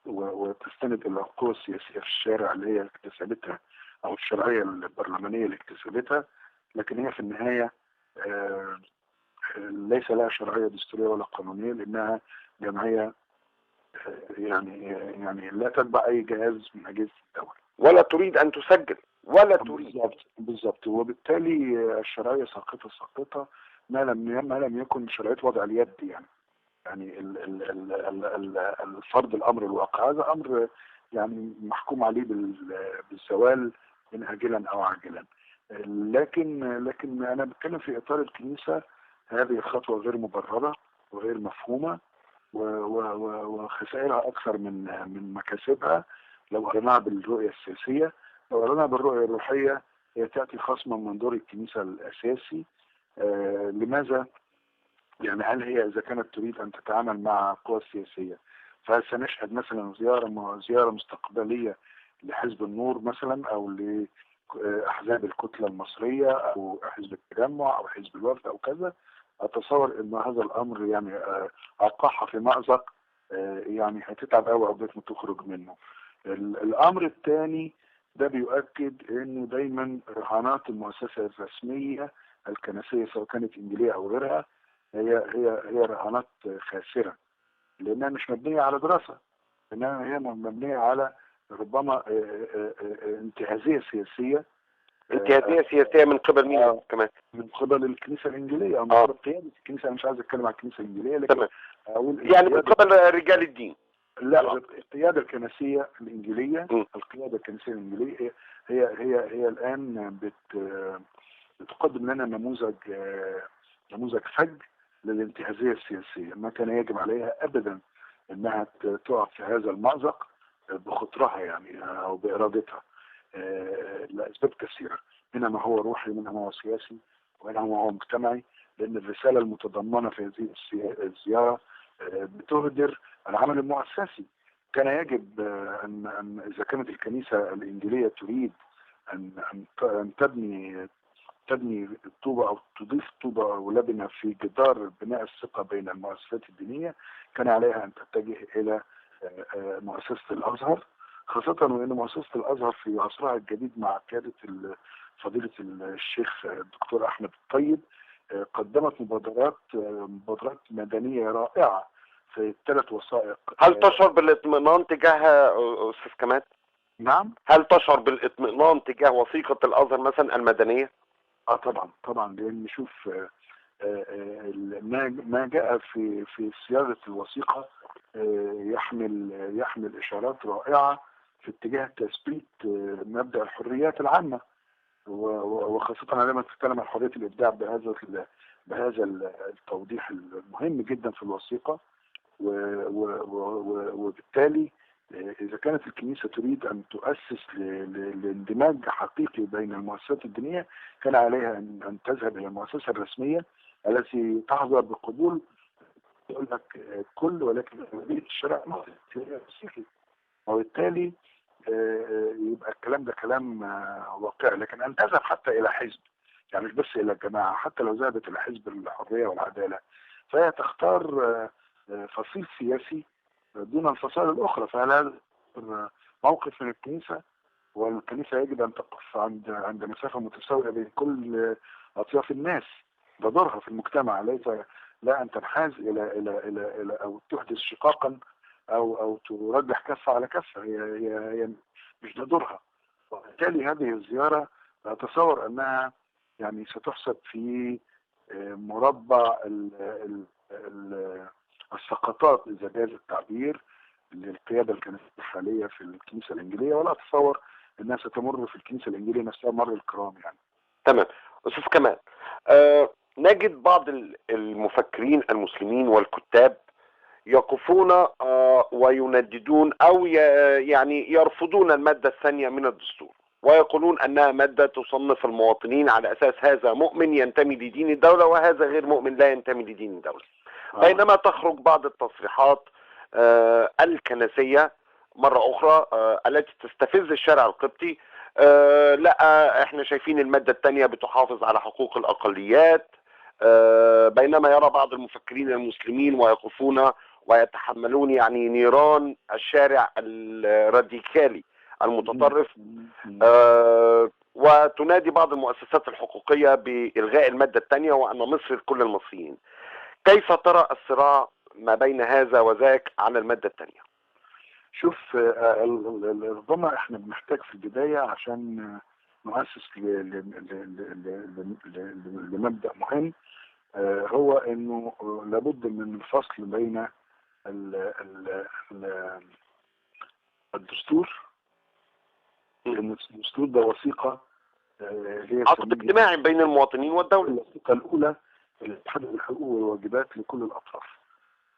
B: وتستند الى القوى السياسيه في الشارع اللي هي اكتسبتها، او الشرعيه البرلمانيه اللي اكتسبتها، لكن هي في النهايه ليس لها شرعيه دستوريه ولا قانونيه، لانها جمعيه يعني لا تتبع اي جهاز من اجهزه الدوله،
A: ولا تريد ان تسجل ولا تريد.
B: بالضبط. وبالتالي الشرعيه ساقطه ما لم يكن شرعيه وضع اليد. يعني الفرض الامر الواقع، هذا امر يعني محكوم عليه بالزوال من اجلا او عاجلا. لكن انا بتكلم في اطار الكنيسه، هذه الخطوه غير مبرره وغير مفهومه، وخسائرها اكثر من مكاسبها. لو قرناها بالرؤيه السياسيه، لو قرناها بالرؤيه الروحيه، هي تاتي خصما من دور الكنيسه الاساسي. لماذا؟ يعني هل هي إذا كانت تريد أن تتعامل مع القوى السياسية، فهل سنشهد مثلا زيارة مستقبلية لحزب النور مثلا، أو لأحزاب الكتلة المصرية، أو حزب التجمع، أو حزب الوفد، أو كذا؟ أتصور أن هذا الأمر يعني أوقعها في مأزق، يعني هتتعب قوي عقبال ما تخرج منه. الأمر الثاني ده بيؤكد أنه دايما رهانات المؤسسة الرسمية الكنسية، سواء كانت إنجيلية أو غيرها، هي رهانات خاسرة، لأنها مش مبنية على دراسة، إنما هي مبنية على ربما انتهازية سياسية.
A: من قبل مين كمان؟
B: من قبل الكنيسة الإنجيلية، أو من قبل قيادة الكنيسة. أنا مش عايز أتكلم عن الكنيسة الإنجيلية، لكن أقول
A: يعني من قبل رجال الدين.
B: لا، القيادة الكنسية الإنجيلية، القيادة الكنسية الإنجيلية هي الآن بتقدم لنا نموذج فج للانتهازية السياسية. ما كان يجب عليها أبدا أنها تقع في هذا المأزق بخطرها، يعني أو بإرادتها، لأسباب كثيرة، منها ما هو روحي، منها ما هو سياسي، ومنها ما هو مجتمعي. لأن الرسالة المتضمنة في هذه الزيارة بتهدر العمل المؤسسي. كان يجب أن إذا كانت الكنيسة الإنجيلية تريد أن تبني الطوبة أو تضيف طوبة ولبنة في جدار بناء الثقة بين المؤسسات الدينية، كان عليها أن تتجه إلى مؤسسة الأزهر، خاصة وأن مؤسسة الأزهر في عصرها الجديد مع قيادة فضيلة الشيخ الدكتور أحمد الطيب قدمت مبادرات مدنية رائعة في 3 وثائق.
A: هل تشعر بالاطمئنان تجاه أستاذ كمال؟
B: نعم.
A: هل تشعر بالاطمئنان تجاه وثيقة الأزهر مثلا المدنية؟
B: طبعا لان شوف ما جاء في صياغه الوثيقه يحمل اشارات رائعه في اتجاه تثبيت مبدا الحريات العامه، وخاصه عندما تتكلم عن حريه الابداع بهذا التوضيح المهم جدا في الوثيقه. وبالتالي إذا كانت الكنيسة تريد أن تؤسس لاندماج حقيقي بين المؤسسات الدينية، كان عليها أن تذهب إلى المؤسسة الرسمية التي تحظى بقبول، يقول لك كل ولكن الشرع المسيحي، وبالتالي يبقى الكلام ده كلام واقعي. لكن أن تذهب حتى إلى حزب، يعني مش بس إلى الجماعة، حتى لو ذهبت إلى حزب الحرية والعدالة فهي تختار فصيل سياسي دون الفصائل الأخرى. فهذا موقف من الكنيسة، والكنيسة يجب أن تقف عند مسافة متساوية بين كل أطياف الناس. ده دورها في المجتمع، ليس لا أن تنحاز إلى أو تحدث شقاقا أو ترجح كفة على كفة. هي مش ده دورها. وبالتالي هذه الزيارة أتصور أنها يعني ستحسب في مربع السقطات إذا جاز التعبير للقيادة الكنسية الحالية في الكنيسة الإنجيلية، ولا أتصور أنها ستمر في الكنيسة الإنجيلية نفسها مر الكرام يعني.
A: تمام. أستاذ كمال، نجد بعض المفكرين المسلمين والكتاب يقفون وينددون أو يعني يرفضون المادة الثانية من الدستور، ويقولون أنها مادة تصنف المواطنين على أساس هذا مؤمن ينتمي لدين الدولة وهذا غير مؤمن لا ينتمي لدين الدولة. بينما تخرج بعض التصريحات الكنسية مرة أخرى التي تستفز الشارع القبطي، لا احنا شايفين المادة الثانية بتحافظ على حقوق الأقليات، بينما يرى بعض المفكرين المسلمين ويقفون ويتحملون يعني نيران الشارع الراديكالي المتطرف، وتنادي بعض المؤسسات الحقوقية بإلغاء المادة الثانية وأن مصر لكل المصريين. كيف ترى الصراع ما بين هذا وذاك على المادة الثانية؟
B: شوف، ربما احنا بنحتاج في البداية عشان نؤسس لمبدأ مهم، هو انه لابد من الفصل بين الدستور، لان الدستور ده وثيقة هي
A: عقد اجتماعي بين المواطنين والدولة.
B: الوثيقة الأولى اللي تحدد الحقوق والواجبات لكل الأطراف،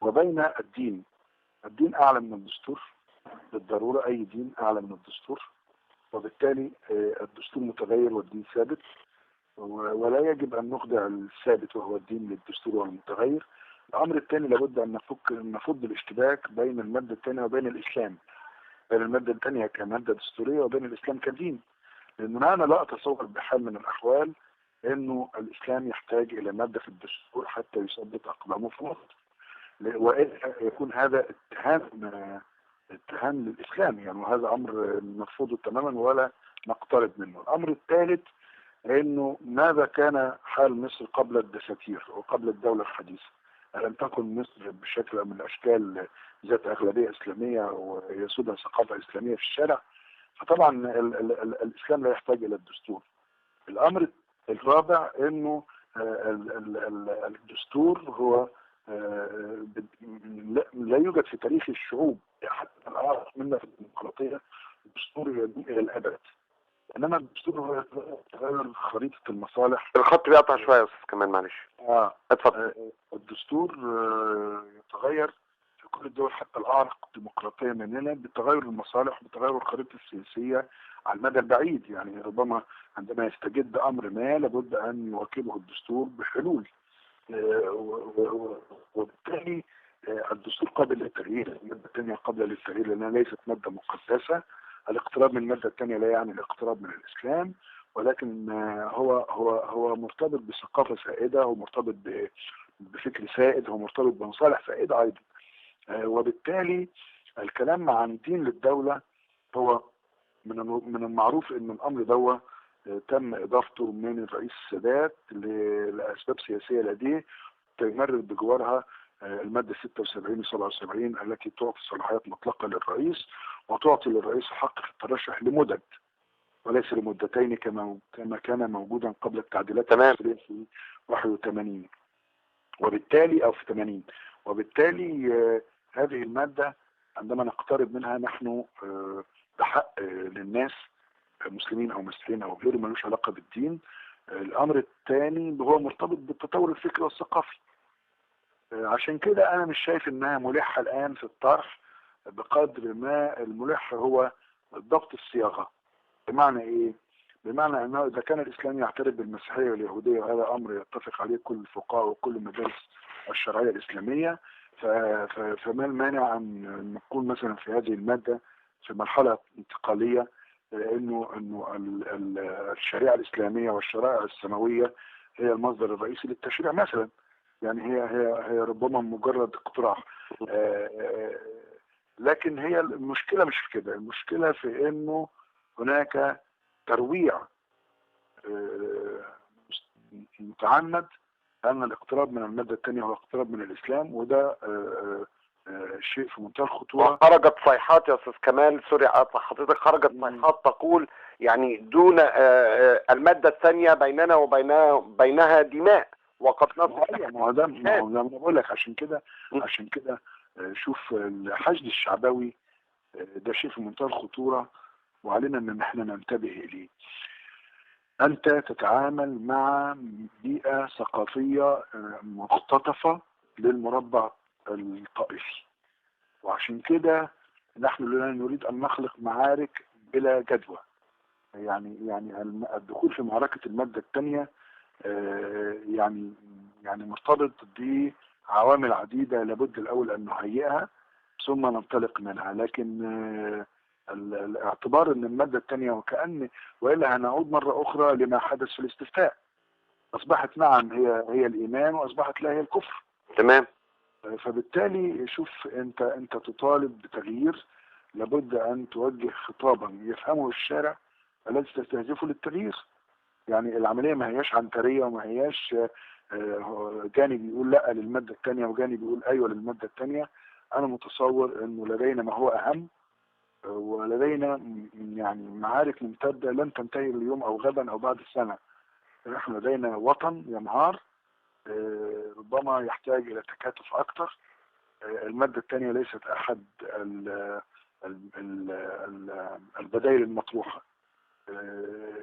B: وبين الدين أعلى من الدستور بالضرورة، أي دين أعلى من الدستور، وبالتالي الدستور متغير والدين ثابت، ولا يجب أن نخضع الثابت وهو الدين للدستور والمتغير. الأمر الثاني لابد أن نفض الاشتباك بين المادة الثانية وبين الإسلام، بين المادة الثانية كمادة دستورية وبين الإسلام كدين، لأنه أنا لا أتصور بحال من الأحوال أنه الإسلام يحتاج إلى مادة في الدستور حتى يثبت أقدامه في مصر، وإلا يكون هذا اتهام للإسلام يعني، وهذا أمر نرفضه تماما ولا نقترب منه. الأمر الثالث أنه ماذا كان حال مصر قبل الدساتير وقبل الدولة الحديثة؟ ألم تكن مصر بشكل من الأشكال ذات أغلبية إسلامية ويسودها ثقافة إسلامية في الشارع؟ فطبعا الإسلام لا يحتاج إلى الدستور. الأمر الرابع أنه الدستور هو لا يوجد في تاريخ الشعوب حتى الأعرف منا في الديمقراطية الدستور يدوم إلى الأبد، إنما الدستور هو يتغير خريطة المصالح.
A: الخط بيقطع شوية يا أستاذ كمال معلش. اتفضل.
B: الدستور يتغير في كل الدول حتى الأعرق الديمقراطية مننا بتغير المصالح وبتغير الخريطة السياسية على المدى البعيد. يعني ربما عندما يستجد أمر ما لابد أن يواكبه الدستور بحلول، وبالتالي الدستور قابل للتغيير، المادة الثانية قابلة للتغيير لأنها ليست مادة مقدسة. الاقتراب من المادة الثانية لا يعني الاقتراب من الإسلام، ولكن هو مرتبط بثقافة سائدة، هو مرتبط بفكر سائد، هو مرتبط بمصالح سائدة أيضا. وبالتالي الكلام عن دين للدولة هو من المعروف أن الأمر ده تم إضافته من الرئيس السادات لأسباب سياسية لديه تمرر بجوارها المادة 76 و 77 التي تعطي صلاحيات مطلقة للرئيس، وتعطي للرئيس الحق في الترشح لمدد وليس لمدتين كما كان موجودا قبل التعديلات الدستورية في 81 وبالتالي أو في 80. وبالتالي هذه المادة عندما نقترب منها نحن بحق للناس مسلمين أو مسيحيين أو غيره ملوش علاقة بالدين. الأمر الثاني هو مرتبط بالتطور الفكري والثقافي. عشان كده أنا مش شايف إنها ملحة الآن في الطرح بقدر ما الملح هو ضبط الصياغة. بمعنى إيه؟ بمعنى أنه إذا كان الإسلام يعترف بالمسيحية واليهودية وهذا أمر يتفق عليه كل الفقهاء وكل المدارس الشرعية الإسلامية، فما المانع أن نقول مثلا في هذه المادة في مرحلة انتقالية إنه الشريعة الإسلامية والشرائع السماوية هي المصدر الرئيسي للتشريع مثلا. يعني هي ربما مجرد اقتراح، لكن هي المشكلة مش في كده. المشكلة في إنه هناك ترويع متعمد أن الاقتراب من المادة الثانية هو اقتراب من الإسلام، وده شيء في منتهى الخطورة.
A: خرجت صيحات يا أستاذ كمال، سوري أقطع حضرتك، خرجت صيحات تقول يعني دون المادة الثانية بيننا وبينها دماء وقد نصل.
B: ما هو ده أنا بقول لك. عشان كده شوف الحشد الشعبوي ده شيء في منتهى الخطورة، وعلينا ان احنا ننتبه اليه. انت تتعامل مع بيئة ثقافية مختطفة للمربع الطائفي، وعشان كده نحن لا نريد ان نخلق معارك بلا جدوى. يعني الدخول في معركة المادة الثانية يعني مرتبط بعوامل عديدة لابد الاول ان نهيئها ثم ننطلق منها. لكن الاعتبار ان المادة الثانية وإلا هنعود مرة اخرى لما حدث في الاستفتاء. اصبحت نعم هي الايمان، واصبحت لا هي الكفر.
A: تمام.
B: فبالتالي شوف انت تطالب بتغيير، لابد ان توجه خطابا يفهمه الشارع الذي تستهدفه للتغيير. يعني العملية ما هياش عنترية، وما هياش جانب يقول لا للمادة الثانية وجانب يقول ايوه للمادة الثانية. انا متصور انه لدينا ما هو اهم، ولدينا يعني معارك ممتدة لن تنتهي اليوم او غدا او بعد السنة. نحن لدينا وطن ينهار ربما يحتاج الى تكاتف اكثر. المادة الثانية ليست احد البدائل المطروحة،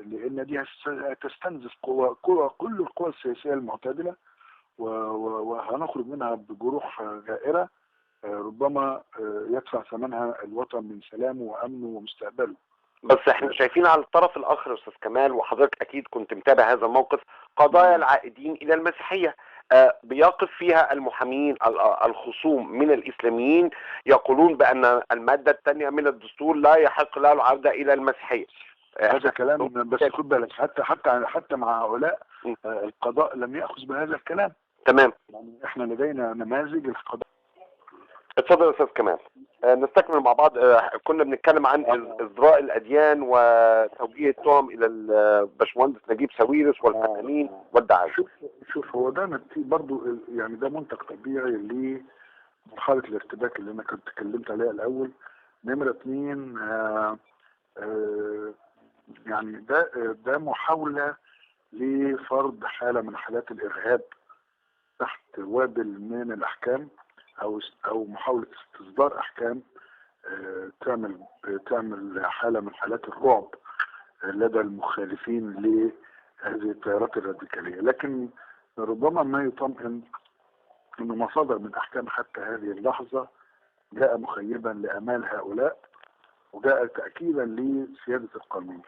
B: لان دي تستنزف كل القوى السياسية المعتدلة، وهنخرج منها بجروح غائرة ربما يدفع ثمنها الوطن من سلامه وامنه ومستقبله.
A: بس احنا شايفين على الطرف الاخر استاذ كمال، وحضرتك اكيد كنت متابع هذا الموقف، قضايا العائدين الى المسيحية بيقف فيها المحامين الخصوم من الاسلاميين يقولون بان المادة الثانية من الدستور لا يحق لها العودة الى المسيحية.
B: هذا كلام، بس خد بالك حتى مع هؤلاء القضاء لم يأخذ بهذا الكلام.
A: تمام.
B: يعني احنا لدينا نماذج القضاء.
A: اتفضل يا استاذ كمال. نستكمل مع بعض. كنا بنتكلم عن ازدراء الاديان وتوجيه التهم الى الباشمهندس نجيب ساويرس والفنانين والدعاة.
B: شوف هو ده برضو يعني ده منتج طبيعي لمرحله الارتباك اللي انا كنت اتكلمت عليها الاول. نمره 2 يعني ده محاوله لفرض حاله من حالات الارهاب تحت وابل من الاحكام، او محاولة استصدار احكام تعمل حالة من حالات الرعب لدى المخالفين لهذه التيارات الراديكالية. لكن ربما ما يطمئن ان ما صدر من احكام حتى هذه اللحظة جاء مخيبا لامال هؤلاء، وجاء تأكيدا لسيادة القانون.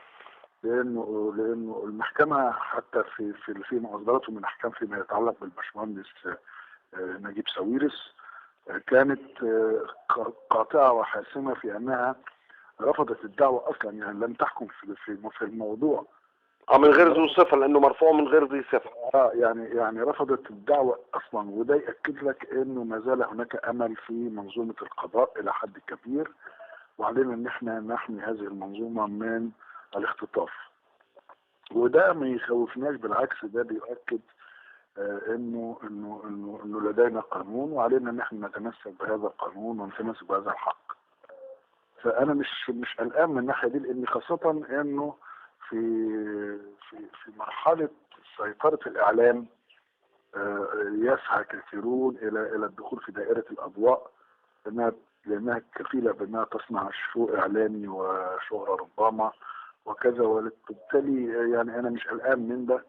B: لانه المحكمة حتى في مصدراته من احكام فيما يتعلق بالباشمهندس نجيب ساويرس كانت قاطعة وحاسمة في أنها رفضت الدعوة أصلا. يعني لم تحكم في الموضوع
A: من غير ذو صفة، لأنه مرفوع من غير ذي صفة.
B: يعني رفضت الدعوة أصلا. وده يأكد لك أنه ما زال هناك أمل في منظومة القضاء إلى حد كبير، وعلينا أن احنا نحمي هذه المنظومة من الاختطاف. وده ما يخوفناش، بالعكس ده بيؤكد انه لدينا قانون وعلينا ان احنا نتمسك بهذا القانون ونتمسك بهذا الحق. فانا مش قلقان من الناحيه دي، لان خاصه انه في في مرحله سيطره الاعلام يسعى كثيرون الى الدخول في دائره الاضواء، لانها كفيله بانها تصنع شو اعلامي وشهره ربما وكذا، وبالتالي يعني انا مش قلقان من ده،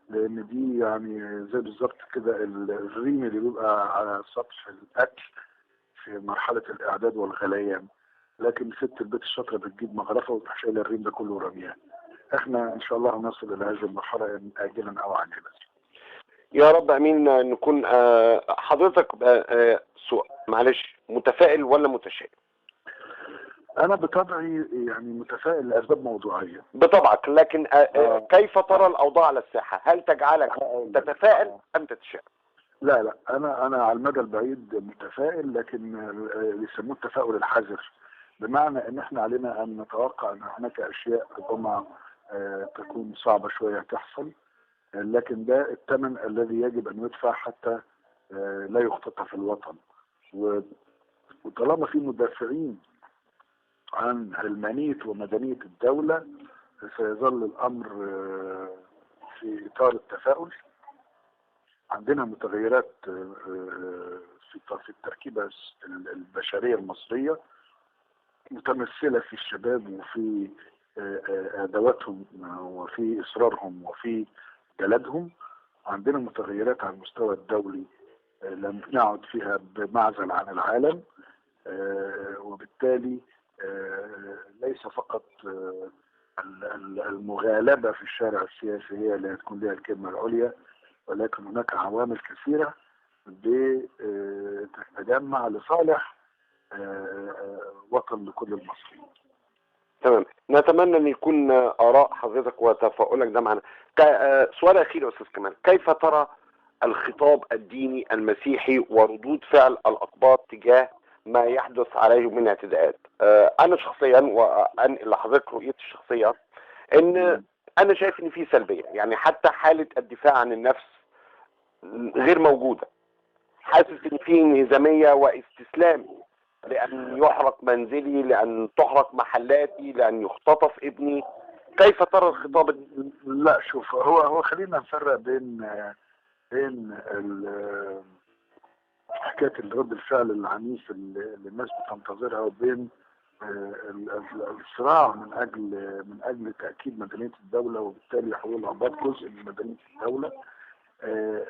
B: لان دي يعني زي بالظبط كده الريم اللي بيبقى على سطح الاكل في مرحله الاعداد والغليان، لكن ست البيت الشاطره بتجيب مغرفه وتروح شايله الريم ده كله ورمياه. احنا ان شاء الله هنصل الى هذه المرحله اجلا او عاجلا.
A: يا رب امين. نكون حضرتك معلش متفائل ولا متشائم؟
B: انا بطبعي يعني متفائل لاسباب موضوعيه.
A: بطبعك، لكن كيف ترى الاوضاع على الساحه؟ هل تجعلك تتفائل ام تتشائم؟
B: لا انا على المدى البعيد متفائل، لكن يسموه التفاؤل الحذر، بمعنى ان احنا علينا ان نتوقع ان هناك اشياء ربما تكون صعبه شويه تحصل، لكن ده الثمن الذي يجب ان يدفع حتى لا يختطف الوطن. وطالما في مدافعين عن علمانيه ومدنيه الدوله سيظل الامر في اطار التفاؤل. عندنا متغيرات في التركيبه البشريه المصريه متمثله في الشباب وفي ادواتهم وفي اصرارهم وفي بلدهم. عندنا متغيرات على المستوى الدولي لم نعد فيها بمعزل عن العالم، وبالتالي ليس فقط المغالبة في الشارع السياسي هي اللي هتكون لها الكلمة العليا، ولكن هناك عوامل كثيرة بتتجمع لصالح وطن لكل المصريين.
A: تمام. نتمنى ان يكون اراء حضرتك وتفاؤلك ده معنا. سؤال اخير يا استاذ كمال، كيف ترى الخطاب الديني المسيحي وردود فعل الاقباط تجاه ما يحدث عليه من اعتداءات؟ انا شخصيا وانقل لحضرتك رؤيتي الشخصيه ان انا شايف ان في سلبيه، يعني حتى حاله الدفاع عن النفس غير موجوده. حاسس ان في انهزاميه واستسلام، لأن يحرق منزلي، لأن تحرق محلاتي، لأن يختطف ابني. كيف ترى الخطاب؟
B: لا شوف، هو خلينا نفرق بين حكاية رد الفعل العنيف اللي الناس بتنتظرها، وبين الصراع من أجل تأكيد مدنية الدولة وبالتالي حقوق العباد جزء من مدنية الدولة.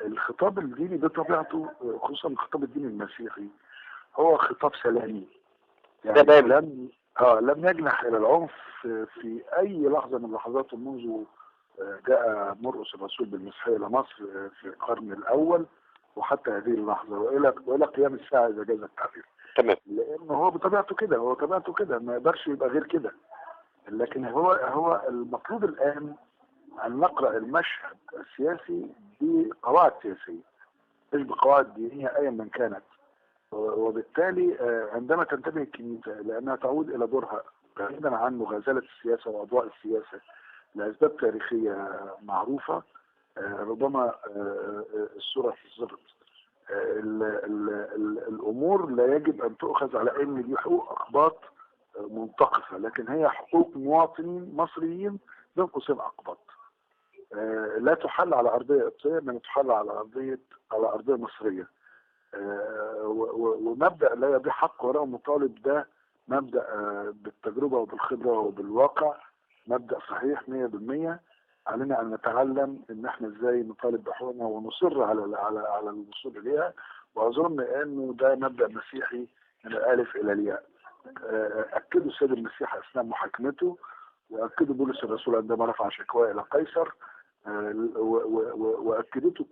B: الخطاب الديني بطبيعته، خصوصا الخطاب الديني المسيحي، هو خطاب سلامي، يعني لم يجنح الى العنف في اي لحظه من لحظاته منذ جاء مرقس الرسول بالمسيحيه الى مصر في القرن الاول وحتى هذه اللحظه والى قيام الساعه اذا جاز التعبير.
A: تمام.
B: لانه هو بطبيعته كده ما يقدرش يبقى غير كده. لكن هو المطلوب الان ان نقرا المشهد السياسي بقواعد سياسيه مش بقواعد دينيه ايا من كانت. وبالتالي عندما تنتبه الكنيسة لأنها تعود إلى دورها بعيدا عن مغازلة السياسة وأضواء السياسة لأسباب تاريخية معروفة، ربما الصورة تظبط. الأمور لا يجب أن تؤخذ على أن دي حقوق أقباط منتقصة، لكن هي حقوق مواطنين مصريين بين قوسين أقباط، لا تحل على أرضية قبطية، بل تحل على أرضية مصرية. ومبدأ لا يبيع حق وراء مطالب، ده مبدأ بالتجربة وبالخبرة وبالواقع مبدأ صحيح 100%. علينا أن نتعلم إن إحنا إزاي نطالب بحقوقنا ونصر على الوصول إليها، وأظن إنه ده مبدأ مسيحي من الألف إلى الياء. أكدوا السيد المسيح أثناء محاكمته، وأكدوا بولس الرسول عندما رفع شكواه إلى قيصر، وأكدته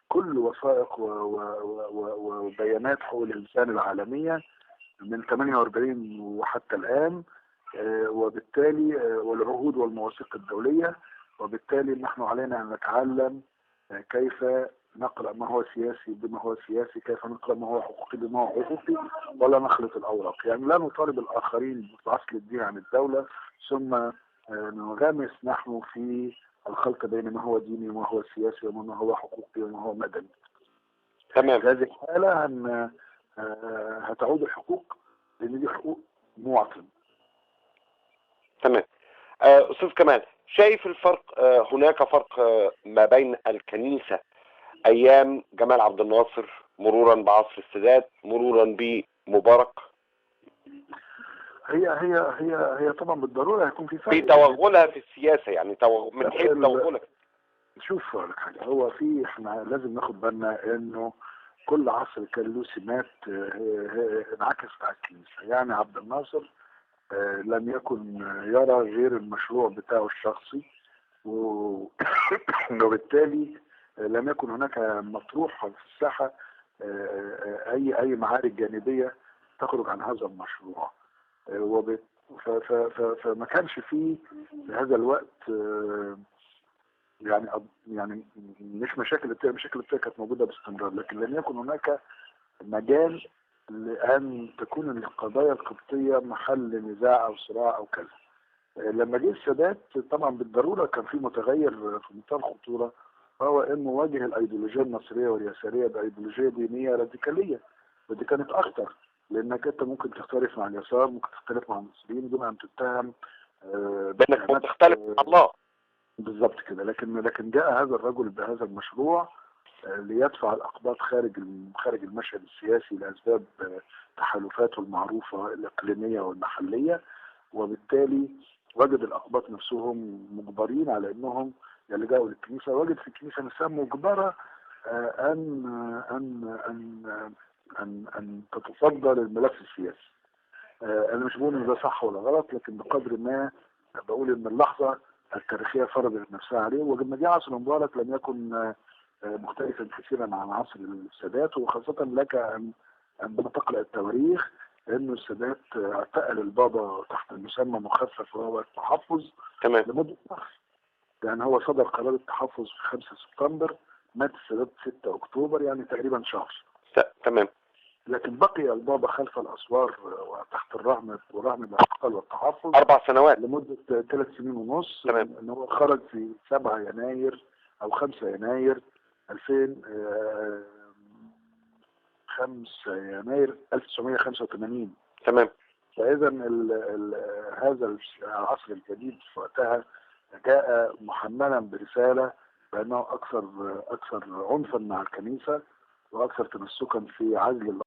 B: كل وثائق وبيانات حقوق الإنسان العالمية من 48 وحتى الآن، وبالتالي والعهود والمواثيق الدولية. وبالتالي نحن علينا أن نتعلم كيف نقرأ ما هو سياسي بما هو سياسي، كيف نقرأ ما هو حقوقي بما هو حقوقي، ولا نخلط الأوراق. يعني لا نطالب الآخرين بفصل الدين عن الدولة ثم ننغمس نحن في الخلط بين ما هو ديني وما هو سياسي وما هو حقوقي وما هو مدني.
A: تمام.
B: في هذه الحالة هتعود الحقوق لأن دي حقوق مواطن.
A: تمام. أستاذ كمال، شايف الفرق، هناك فرق ما بين الكنيسة أيام جمال عبد الناصر مرورا بعصر السادات مرورا بمبارك؟
B: هي طبعا بالضرورة هيكون في فرق
A: في توغلها في السياسة، يعني من حيث توغلها.
B: شوف لك حاجة، هو احنا لازم ناخد بالنا انه كل عصر كان له سمات انعكست على الكنيسة. يعني عبد الناصر لم يكن يرى غير المشروع بتاعه الشخصي وبالتالي لم يكن هناك مطروح في الساحة اي معارك جانبية تخرج عن هذا المشروع. فما كانش فيه في هذا الوقت يعني مش مشاكل كانت موجودة باستمرار، لكن لم يكن هناك مجال لأن تكون القضايا القبطية محل نزاع أو صراع أو كذا. لما جه السادات طبعا بالضرورة كان في متغير في منتهى الخطورة، وهو انه واجه الايديولوجية النصرية واليسارية بايديولوجية دينية راديكالية، ودي كانت اخطر، لانك انت ممكن تختلف مع اليسار، ممكن تختلف مع المسلمين دون ان تتهم
A: بانك تختلف مع الله.
B: بالظبط كده. لكن جاء هذا الرجل بهذا المشروع ليدفع الاقباط خارج المشهد السياسي لاسباب تحالفاته المعروفة الاقليمية والمحلية، وبالتالي وجد الأقباط نفسهم مجبرين على أنهم يلجأوا للكنيسة. وجد في الكنيسة نفسها مجبرة أن أن أن أن أن تتصدى للملف السياسي. أنا مش بقول إن ده صح ولا غلط، لكن بقدر ما بقول إن اللحظة التاريخية فرضت نفسها عليه. وجدنا دي عصر مبارك لم يكن مختلفا كثيرا عن عصر السادات، وخاصة لك أن تقرأ التواريخ انه السادات اعتقل البابا تحت المسمى مخفف وهو التحفظ.
A: تمام.
B: لمدة شهر. يعني هو صدر قرار التحفظ في 5 سبتمبر، مات السادات 6 اكتوبر، يعني تقريبا شهر.
A: تمام.
B: لكن بقي البابا خلف الاسوار وتحت الرهن الاعتقال والتحفظ
A: 4 سنوات
B: لمدة 3 سنين ونص.
A: تمام.
B: ان هو خرج في 7 يناير او 5 يناير 5 يناير 1985.
A: تمام.
B: فإذا هذا العصر الجديد في وقتها جاء محملا برسالة بأنه أكثر عنفا مع الكنيسة وأكثر تمسكا في عزل